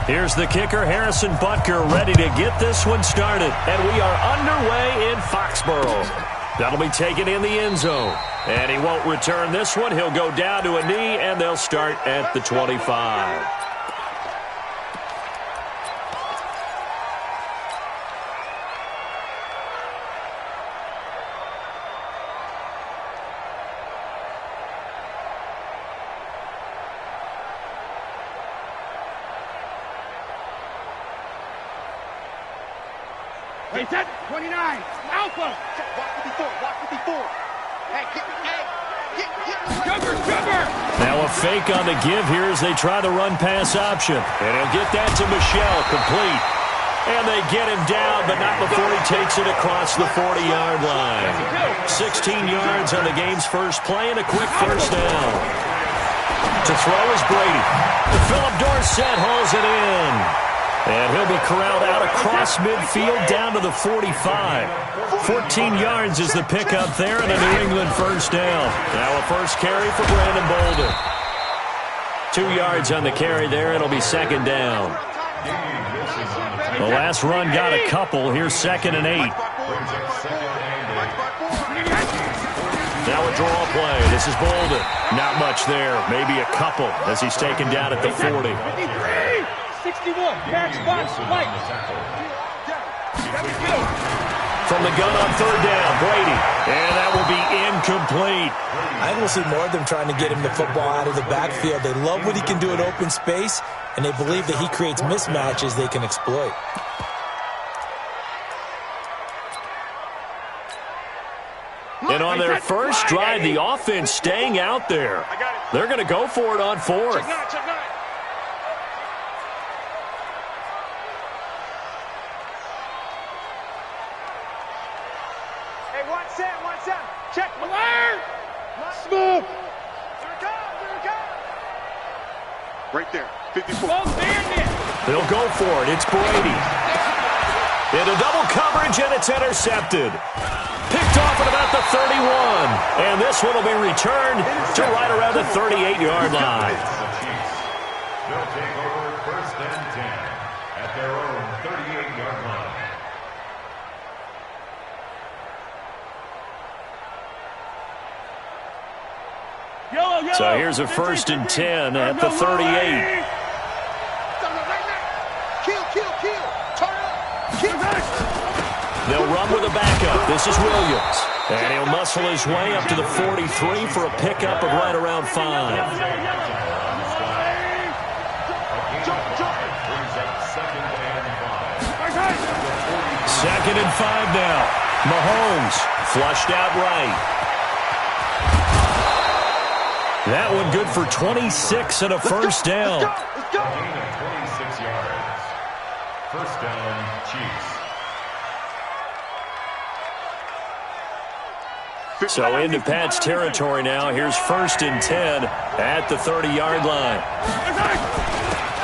Here's the kicker, Harrison Butker, ready to get this one started. And we are underway in Foxborough. That'll be taken in the end zone. And he won't return this one. He'll go down to a knee, and they'll start at the 25. Hey, 29, Alpha. Walk 54. Hey, Jumper. Now a fake on the give here as they try the run-pass option. And he'll get that to Michel, complete. And they get him down, but not before he takes it across the 40-yard line. 16 yards on the game's first play and a quick first down. To throw is Brady. Philip Dorsett hauls it in. And he'll be corralled out across midfield down to the 45. 14 yards is the pickup there and a New England first down. Now a first carry for Brandon Bolden. 2 yards on the carry there. It'll be second down. The last run got a couple. Here's 2nd and 8. Now a draw play. This is Bolden. Not much there. Maybe a couple as he's taken down at the 40. 61, catch, box, Mike. From the gun on third down, Brady. And that will be incomplete. I think we'll see more of them trying to get him the football out of the backfield. They love what he can do in open space, and they believe that he creates mismatches they can exploit. And on their first drive, the offense staying out there. They're going to go for it on fourth. Check, alert! Smooth! Here it comes! Right there, 54. They'll go for it. It's Brady. Into double coverage, and it's intercepted. Picked off at about the 31. And this one will be returned to right around the 38-yard line. They'll take over 1st and 10 at their own 38-yard line. So here's a 1st and 10 at the 38. They'll run with a backup. This is Williams. And he'll muscle his way up to the 43 for a pickup of right around 5. 2nd and 5 now. Mahomes flushed out right. That one good for 26 and a first down. Let's go. 26 yards. First down, Chiefs. So into Pat's territory now. Here's 1st and 10 at the 30-yard line.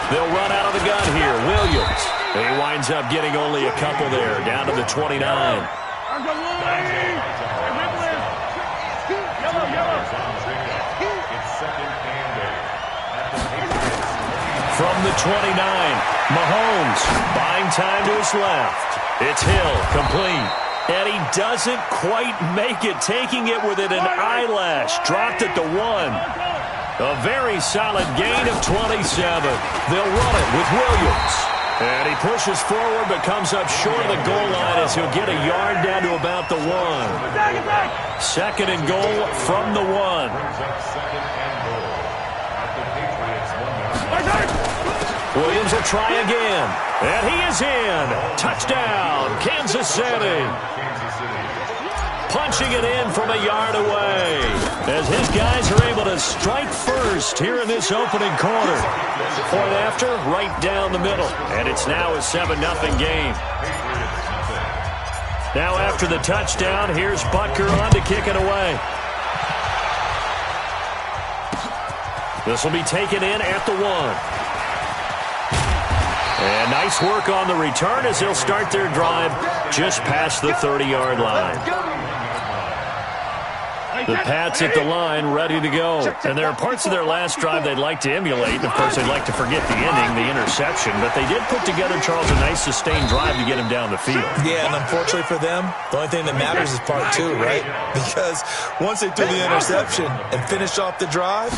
They'll run out of the gun here. Williams. He winds up getting only a couple there, down to the 29. From the 29, Mahomes buying time to his left. It's Hill, complete. And he doesn't quite make it, taking it within an eyelash. Dropped at the 1. A very solid gain of 27. They'll run it with Williams. And he pushes forward but comes up short of the goal line as he'll get a yard down to about the 1. 2nd and goal from the 1. Williams will try again. And he is in. Touchdown, Kansas City. Punching it in from a yard away as his guys are able to strike first here in this opening quarter. Point after, right down the middle. And it's now a 7-0 game. Now after the touchdown, here's Butker on to kick it away. This will be taken in at the 1. And nice work on the return as they'll start their drive just past the 30-yard line. The Pats at the line, ready to go. And there are parts of their last drive they'd like to emulate. And, of course, they'd like to forget the ending, the interception. But they did put together, Charles, a nice sustained drive to get him down the field. Yeah, and unfortunately for them, the only thing that matters is part 2, right? Because once they threw the interception and finished off the drive,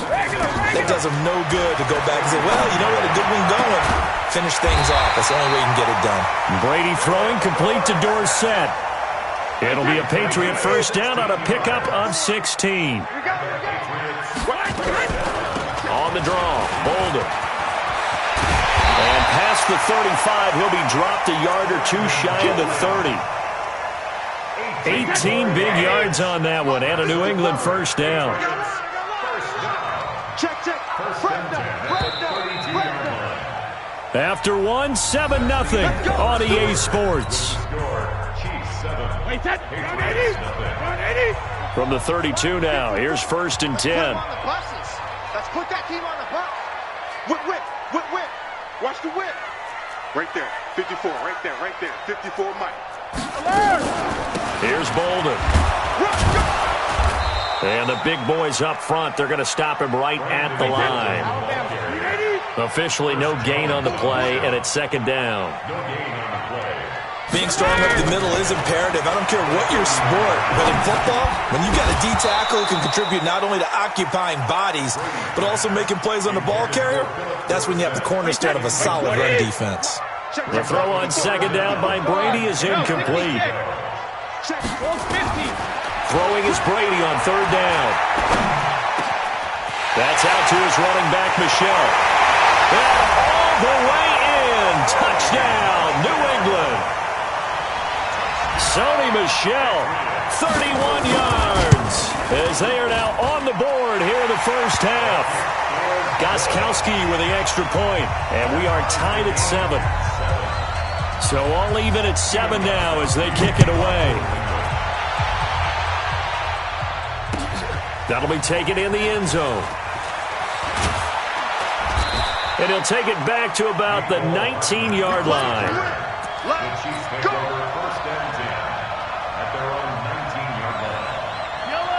it does them no good to go back and say, well, you know what, a good one going. Finish things off. That's the only way you can get it done. Brady throwing complete to Dorsett. It'll be a Patriot first down on a pickup of 16. On the draw, Bolden. And past the 35, he'll be dropped a yard or 2 shy of the 30. 18 big yards on that one, and a New England first down. Check. After 7-0 on EA Sports. From the 32 now, here's 1st and 10. Let's put that team on the bus. Whip. Watch the whip. Right there, 54, right there. 54 Mike. Here's Bolden. And the big boys up front, they're going to stop him right at the line. Officially no gain on the play, and it's 2nd down. Being strong up the middle is imperative. I don't care what your sport, but in football, when you've got a D tackle who can contribute not only to occupying bodies, but also making plays on the ball carrier, that's when you have the cornerstone of a solid run defense. The throw on 2nd down by Brady is incomplete. Throwing is Brady on 3rd down. That's out to his running back, Michel. And all the way in. Touchdown, New England. Sony Michel, 31 yards, as they are now on the board here in the first half. Gostkowski with the extra point, and we are tied at 7. So all even at 7 now as they kick it away. That'll be taken in the end zone. And he'll take it back to about the 19-yard line. Let's go.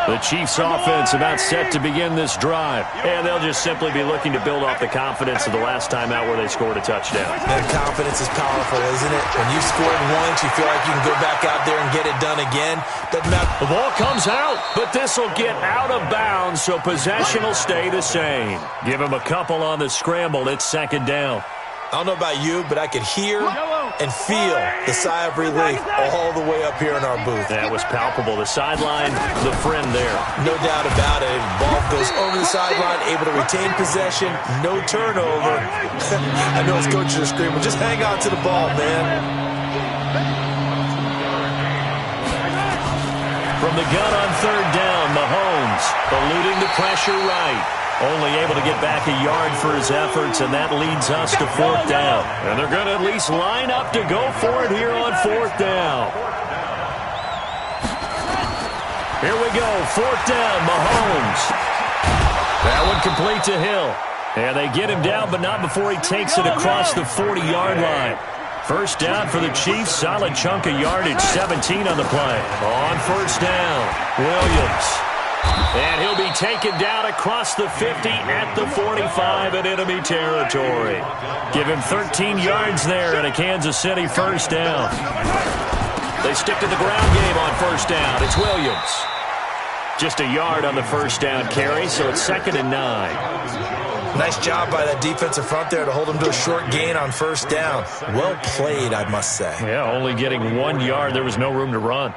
The Chiefs offense about set to begin this drive. And they'll just simply be looking to build off the confidence of the last time out where they scored a touchdown. And confidence is powerful, isn't it? When you've scored once, you feel like you can go back out there and get it done again. Doesn't matter. The ball comes out, but this will get out of bounds, so possession will stay the same. Give him a couple on the scramble. It's 2nd down. I don't know about you, but I could hear and feel the sigh of relief all the way up here in our booth. That was palpable. The sideline, the friend there. No doubt about it. Ball goes over the sideline, able to retain possession, no turnover. I know his coaches are screaming, just hang on to the ball, man. From the gun on 3rd down, Mahomes eluding the pressure right. Only able to get back a yard for his efforts, and that leads us to 4th down. And they're going to at least line up to go for it here on 4th down. Here we go, 4th down, Mahomes. That one complete to Hill. And they get him down, but not before he takes it across the 40-yard line. First down for the Chiefs, solid chunk of yardage, 17 on the play. On 1st down, Williams. And he'll be taken down across the 50 at the 45 in enemy territory. Give him 13 yards there and a Kansas City 1st down. They stick to the ground game on 1st down. It's Williams. Just a yard on the 1st down carry, so it's 2nd and 9. Nice job by that defensive front there to hold him to a short gain on 1st down. Well played, I must say. Yeah, only getting 1 yard. There was no room to run.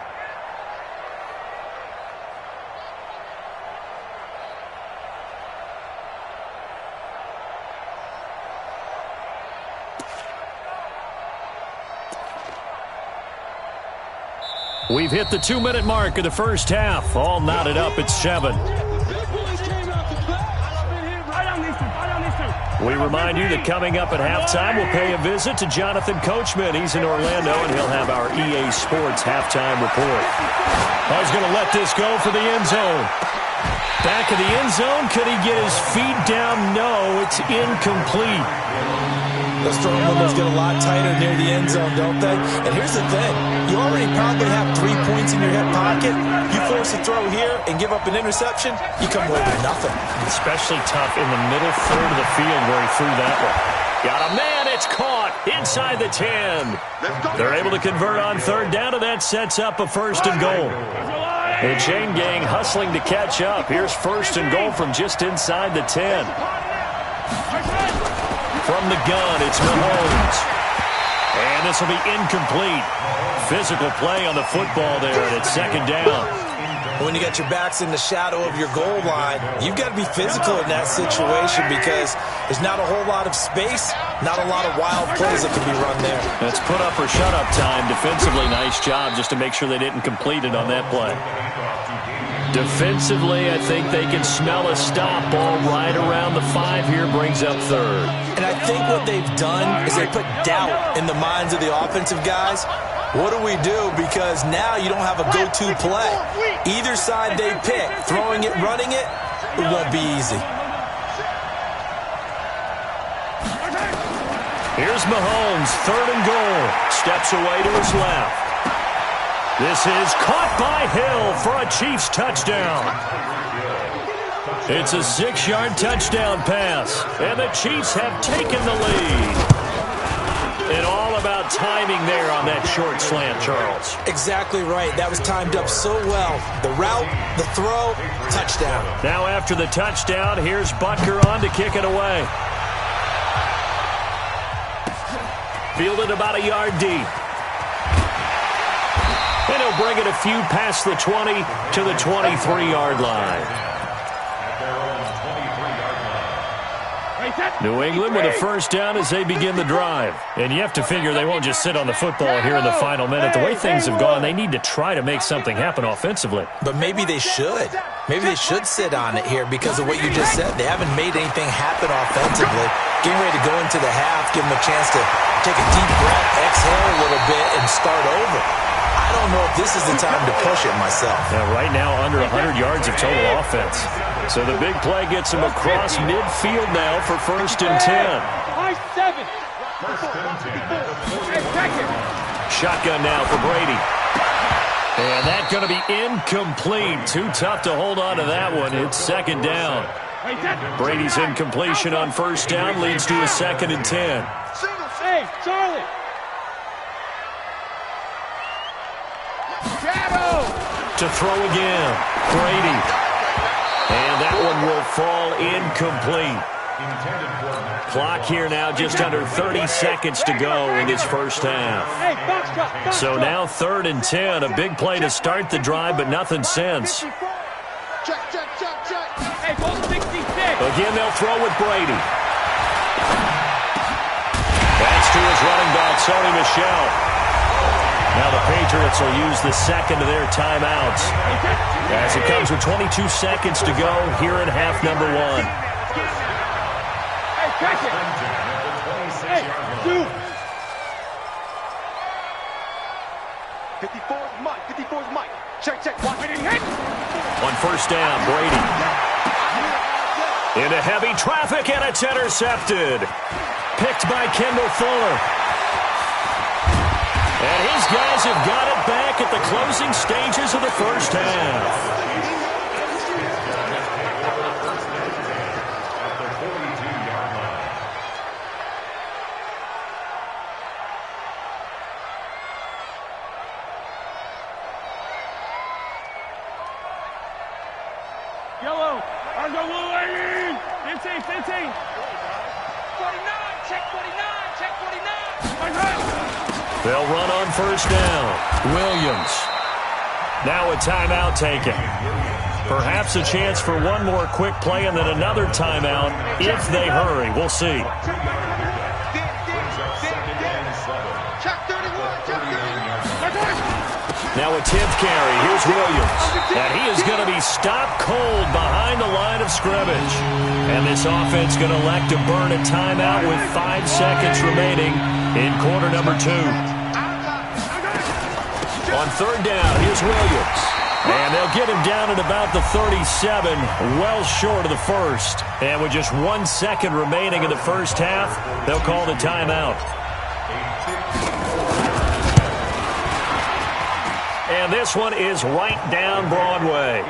We've hit the 2-minute mark of the first half. All knotted up at 7. We remind you that coming up at halftime, we'll pay a visit to Jonathan Coachman. He's in Orlando, and he'll have our EA Sports halftime report. He's going to let this go for the end zone. Back of the end zone. Could he get his feet down? No, it's incomplete. Those throwing windows get a lot tighter near the end zone, don't they? And here's the thing. You already probably have 3 points in your hip pocket. You force a throw here and give up an interception, you come away with nothing. Especially tough in the middle third of the field where he threw that one. Got a man. It's caught inside the 10. They're able to convert on 3rd down, and that sets up a 1st and goal. The chain gang hustling to catch up. Here's 1st and goal from just inside the 10. From the gun, it's Mahomes. And this will be incomplete. Physical play on the football there, and it's 2nd down. When you got your backs in the shadow of your goal line, you've got to be physical in that situation because there's not a whole lot of space, not a lot of wild plays that can be run there. That's put up or shut up time. Defensively, nice job just to make sure they didn't complete it on that play. Defensively, I think they can smell a stop. Ball right around the 5 here, brings up 3rd. And I think what they've done is they put doubt in the minds of the offensive guys. What do we do? Because now you don't have a go-to play. Either side they pick, throwing it, running it, it won't be easy. Here's Mahomes, 3rd and goal. Steps away to his left. This is caught by Hill for a Chiefs touchdown. It's a 6-yard touchdown pass, and the Chiefs have taken the lead. And all about timing there on that short slant, Charles. Exactly right. That was timed up so well. The route, the throw, touchdown. Now after the touchdown, here's Butker on to kick it away. Fielded about a yard deep. And he'll bring it a few past the 20 to the 23-yard line. New England with a 1st down as they begin the drive. And you have to figure they won't just sit on the football here in the final minute. The way things have gone, they need to try to make something happen offensively. But maybe they should. Maybe they should sit on it here because of what you just said. They haven't made anything happen offensively. Getting ready to go into the half, give them a chance to take a deep breath, exhale a little bit, and start over. I don't know if this is the time to push it myself. Yeah, right now, under 100 yards of total offense. So the big play gets him across midfield now for 1st and 10. Shotgun now for Brady. And that's going to be incomplete. Too tough to hold on to that one. It's 2nd down. Brady's incompletion on 1st down leads to a 2nd and 10. Hey, Charlie. To throw again, Brady. And that one will fall incomplete. Clock here now just under 30 seconds to go in this first half. So now 3rd and 10, a big play to start the drive, but nothing since. Again, they'll throw with Brady. That's to his running back, Sony Michel. Now the Patriots will use the 2nd of their timeouts as it comes with 22 seconds to go here in half number 1. Hey, catch it. Hey, dude. 54 is Mike. 54 is Mike. Check. Watch it. Hit. On first down, Brady. Into heavy traffic, and it's intercepted. Picked by Kendall Fuller. And his guys have got it back at the closing stages of the first half. Yellow. Argo Lane. 15. 49. Check 49. Check 49. They'll run on first down. Williams. Now a timeout taken. Perhaps a chance for one more quick play and then another timeout if they hurry. We'll see. Check 31. Check 31. Now a 10th carry. Here's Williams. And he is going to be stopped cold behind the line of scrimmage. And this offense going to elect to burn a timeout with 5 seconds remaining in quarter number 2. On third down, here's Williams. And they'll get him down at about the 37, well short of the first. And with just 1 second remaining in the first half, they'll call the timeout. And this one is right down Broadway.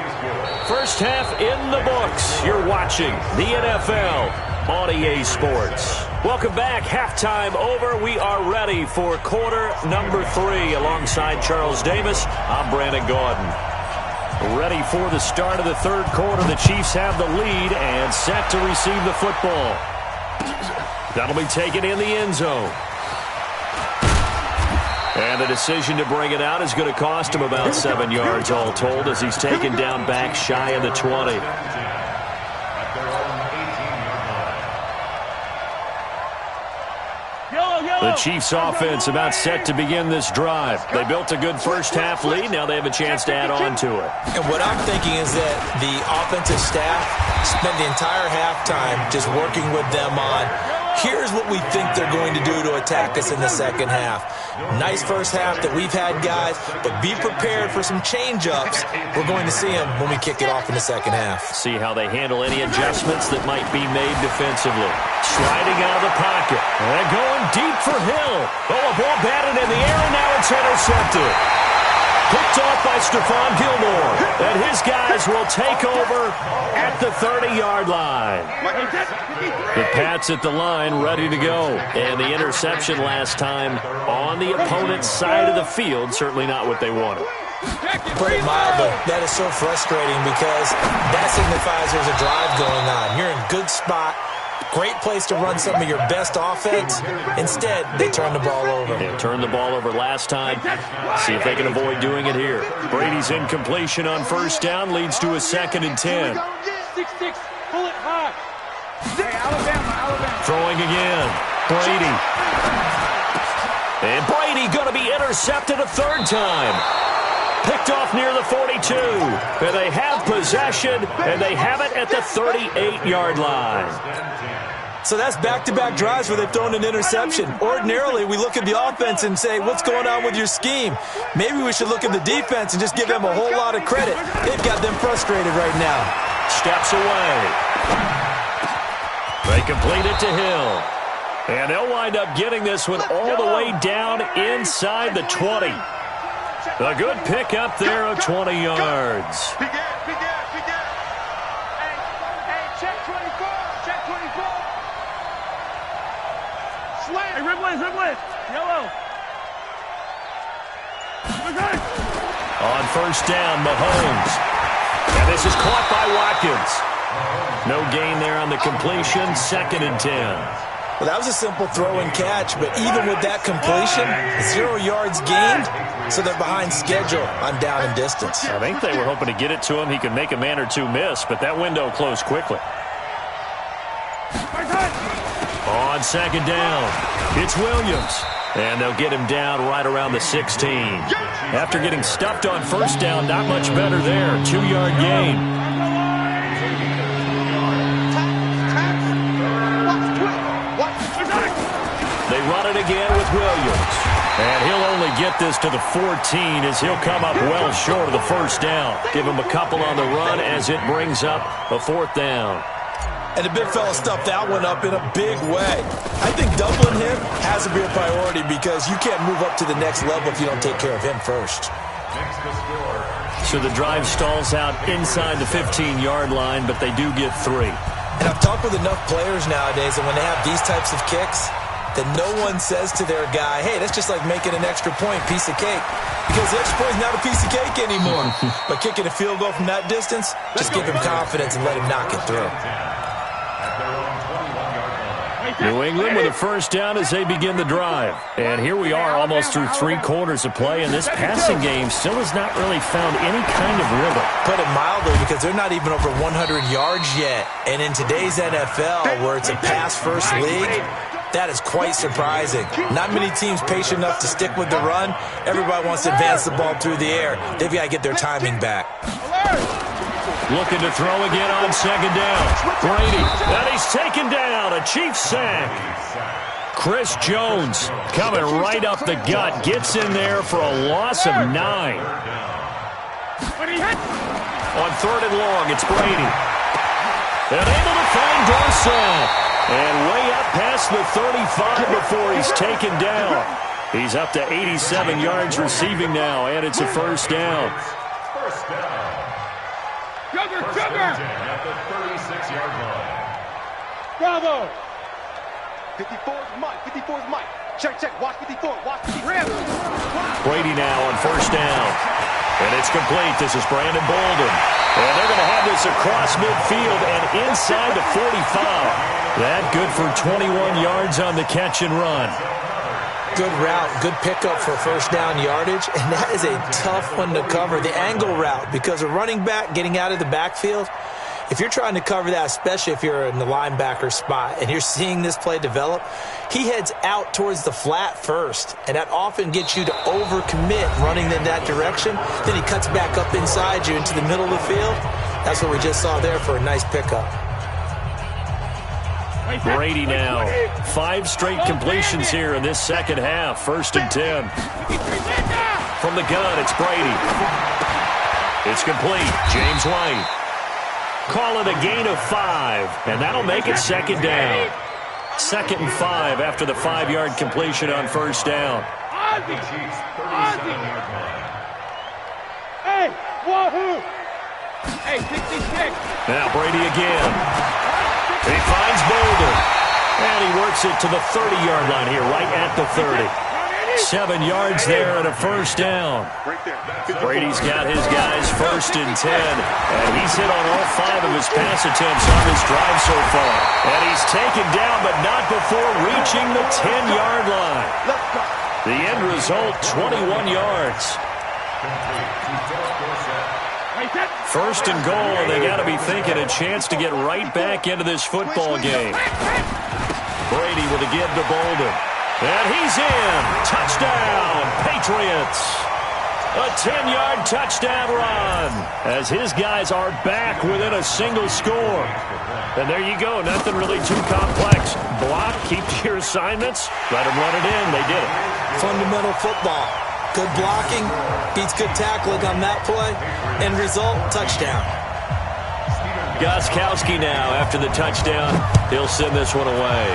First half in the books. You're watching the NFL on EA Sports. Welcome back. Halftime over. We are ready for quarter number 3. Alongside Charles Davis, I'm Brandon Gaudin. Ready for the start of the third quarter. The Chiefs have the lead and set to receive the football. That'll be taken in the end zone. And the decision to bring it out is going to cost him about 7 yards all told as he's taken down back shy of the 20. The Chiefs offense about set to begin this drive. They built a good first half lead. Now they have a chance to add on to it. And what I'm thinking is that the offensive staff spent the entire halftime just working with them on, here's what we think they're going to do to attack us in the second half. Nice first half that we've had, guys, but be prepared for some change-ups. We're going to see them when we kick it off in the second half. See how they handle any adjustments that might be made defensively. Sliding out of the pocket. And going deep for Hill. Oh, a ball batted in the air, and now it's intercepted. Picked off by Stephon Gilmore. And his guys will take over at the 30-yard line. The Pats at the line, ready to go. And the interception last time on the opponent's side of the field, certainly not what they wanted. Put it mildly, that is so frustrating because that signifies there's a drive going on. You're in good spot. Great place to run some of your best offense. Instead, they turn the ball over. They turned the ball over last time. See if they can avoid doing it here. Brady's incompletion on first down leads to a 2nd and 10. 6-6. Pull it high. Hey, Alabama. Throwing again. Brady. And Brady going to be intercepted a 3rd time. Picked off near the 42. And they have possession, and they have it at the 38-yard line. So that's back-to-back drives where they've thrown an interception. Ordinarily, we look at the offense and say, what's going on with your scheme? Maybe we should look at the defense and just give them a whole lot of credit. They've got them frustrated right now. Steps away. They complete it to Hill. And they'll wind up getting this one all the way down inside the 20. A good pick up there of 20 yards. Hey, Riblet. Yellow. On first down, Mahomes. And this is caught by Watkins. No gain there on the completion. 2nd and 10. Well, that was a simple throw and catch, but even with that completion, 0 yards gained, so they're behind schedule on down and distance. I think they were hoping to get it to him. He could make a man or two miss, but that window closed quickly. On 2nd down, it's Williams. And they'll get him down right around the 16. After getting stuffed on first down, not much better there. 2-yard gain. Williams. And he'll only get this to the 14 as he'll come up well short of the first down. Give him a couple on the run as it brings up a 4th down. And the big fella stuffed that one up in a big way. I think doubling him has to be a priority because you can't move up to the next level if you don't take care of him first. So the drive stalls out inside the 15-yard line, but they do get 3. And I've talked with enough players nowadays that when they have these types of kicks, that no one says to their guy, hey, that's just like making an extra point, piece of cake. Because the extra point is not a piece of cake anymore. But kicking a field goal from that distance, just give him confidence and let him knock it through. New England with a first down as they begin the drive. And here we are almost through 3 quarters of play, and this passing game still has not really found any kind of rhythm. Put it mildly, because they're not even over 100 yards yet. And in today's NFL, where it's a pass-first league, that is quite surprising. Not many teams patient enough to stick with the run. Everybody wants to advance the ball through the air. They've got to get their timing back. Looking to throw again on 2nd down. Brady, and he's taken down. A Chiefs sack. Chris Jones coming right up the gut. Gets in there for a loss of 9. On 3rd and long, it's Brady. And able to find Dorsett. And way up past the 35 before he's taken down. He's up to 87 yards receiving now, and it's a first down. At the 36-yard line. Bravo! 54's Mike. 54's Mike. Check. Watch 54. Watch 54. Brady now on first down. And it's complete. This is Brandon Bolden. And they're going to have this across midfield and inside the 45. That good for 21 yards on the catch and run. Good route, good pickup for first down yardage, and that is a tough one to cover. The angle route, because a running back getting out of the backfield, if you're trying to cover that, especially if you're in the linebacker spot and you're seeing this play develop, he heads out towards the flat first, and that often gets you to overcommit running in that direction. Then he cuts back up inside you into the middle of the field. That's what we just saw there for a nice pickup. Brady now. 5 straight completions here in this second half. 1st and 10. From the gun, it's Brady. It's complete. James White. Call it a gain of 5, and that'll make it 2nd down. 2nd and 5 after the 5-yard completion on first down. Hey, wahoo! Hey, 66. Now Brady again. He finds Bolden. And he works it to the 30-yard line here, right at the 30. 7 yards there and a first down. Brady's got his guys 1st and 10. And he's hit on all 5 of his pass attempts on this drive so far. And he's taken down, but not before reaching the 10-yard line. The end result, 21 yards. 1st and goal, and they got to be thinking a chance to get right back into this football game. Brady with a give to Bolden. And he's in. Touchdown, Patriots. A 10-yard touchdown run as his guys are back within a single score. And there you go. Nothing really too complex. Block, keep to your assignments, let them run it in. They did it. Fundamental football. Good blocking, beats good tackling on that play. End result, touchdown. Gostkowski now after the touchdown. He'll send this one away.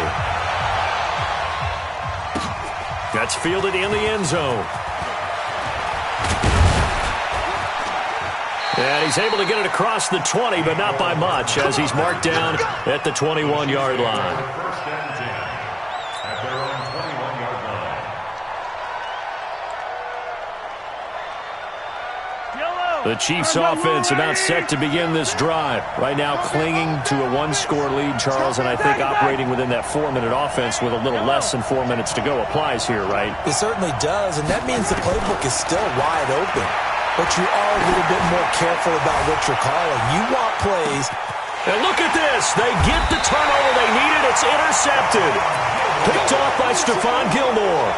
That's fielded in the end zone. And he's able to get it across the 20, but not by much, as he's marked down at the 21-yard line. The Chiefs offense about set to begin this drive. Right now clinging to a 1-score lead, Charles, and I think operating within that 4-minute offense with a little less than 4 minutes to go applies here, right? It certainly does, and that means the playbook is still wide open. But you are a little bit more careful about what you're calling. You want plays. And look at this. They get the turnover they needed. It's intercepted. Picked off by Stephon Gilmore.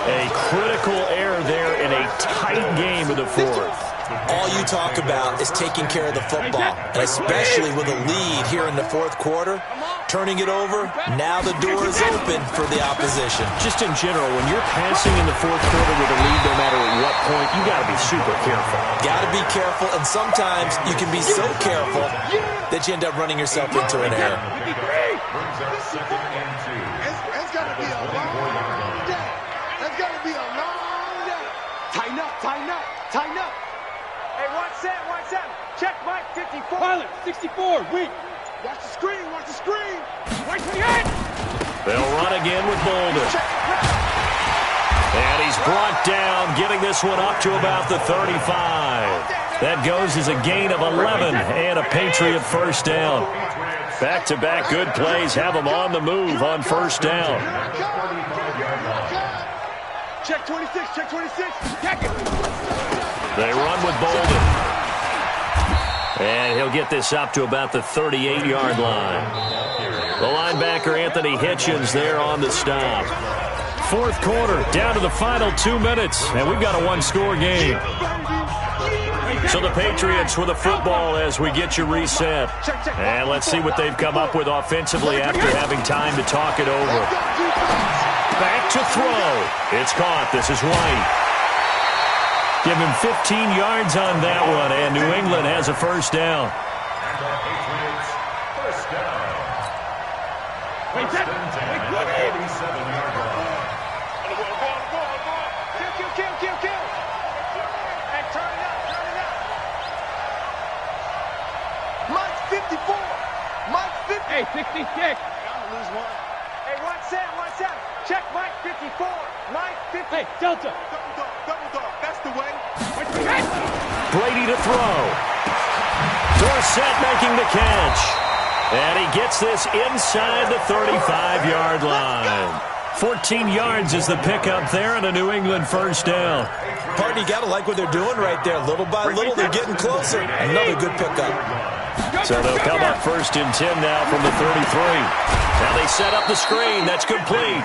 A critical error there in a tight game of the 4th. All you talk about is taking care of the football, and especially with a lead here in the 4th quarter, turning it over. Now the door is open for the opposition. Just in general, when you're passing in the fourth quarter with a lead, no matter at what point, you got to be super careful. Got to be careful, and sometimes you can be so careful that you end up running yourself into an error. Brings up second and 2. It's got to be a long day. It's got to be a long day. Tighten up, tighten up, tighten up. Hey, watch that. Check Mike 54. Pilot, 64, weak. Watch the screen, watch the screen. Wait for the end. They'll run again with Bolden. And he's brought down, getting this one up to about the 35. That goes as a gain of 11 and a Patriot first down. Back-to-back good plays have them on the move on first down. Check 26, check 26. Check it. They run with Bolden. And he'll get this up to about the 38-yard line. The linebacker, Anthony Hitchens, there on the stop. Fourth quarter, down to the final 2 minutes, and we've got a one-score game. So the Patriots with the football as we get you reset. And let's see what they've come up with offensively after having time to talk it over. Back to throw. It's caught. This is White. Give him 15 yards on that one, and New England has a first down. And the Patriots first down. Wait, First and 10 at the 47-yard line. Kill. Hey, turn it up. Mike 54. Mike 50. Hey, 66. I'm going to lose one. Hey, watch that. Check Mike 54. Mike 50. Hey, Delta. Double dog. That's the way. Wait for the end. Brady to throw. Dorsett making the catch. And he gets this inside the 35-yard line. 14 yards is the pickup there and a New England first down. Partner, you got to like what they're doing right there. Little by little, they're getting closer. Another good pickup. So they'll come up first and 10 now from the 33. Now they set up the screen. That's complete.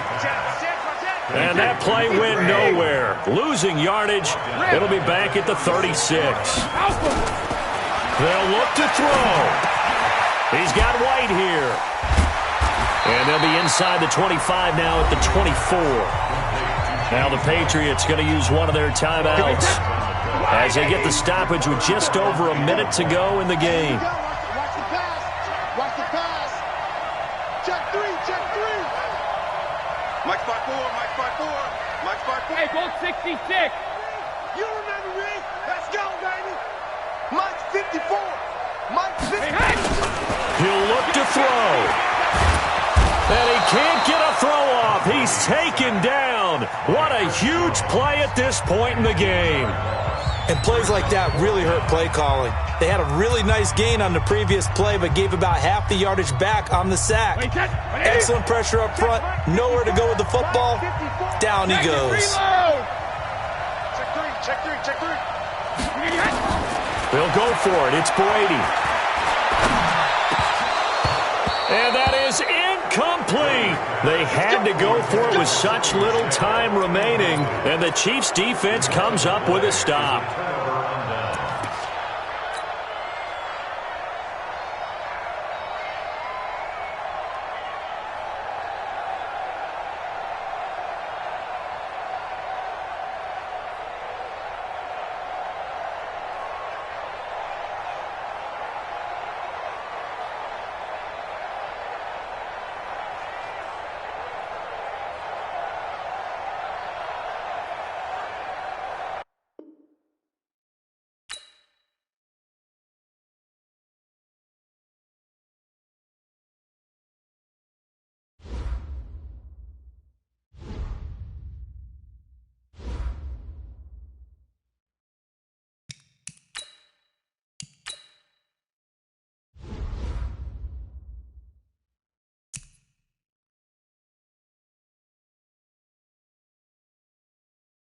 And that play went nowhere. Losing yardage. It'll be back at the 36. They'll look to throw. He's got White here. And they'll be inside the 25 now at the 24. Now the Patriots going to use one of their timeouts as they get the stoppage with just over a minute to go in the game. Watch the pass. Watch the pass. Check three. Mike 5-4. Hey, both 66. You remember me? Let's go, baby. Mike 54. Mike 50. Hey. He'll look to throw. And he can't get a throw off. He's taken down. What a huge play at this point in the game. And plays like that really hurt play calling. They had a really nice gain on the previous play, but gave about half the yardage back on the sack. Excellent pressure up front. Nowhere to go with the football. Down he goes. Check three. They'll go for it. It's Brady. And that is incomplete. They had to go for it with such little time remaining, and the Chiefs' defense comes up with a stop.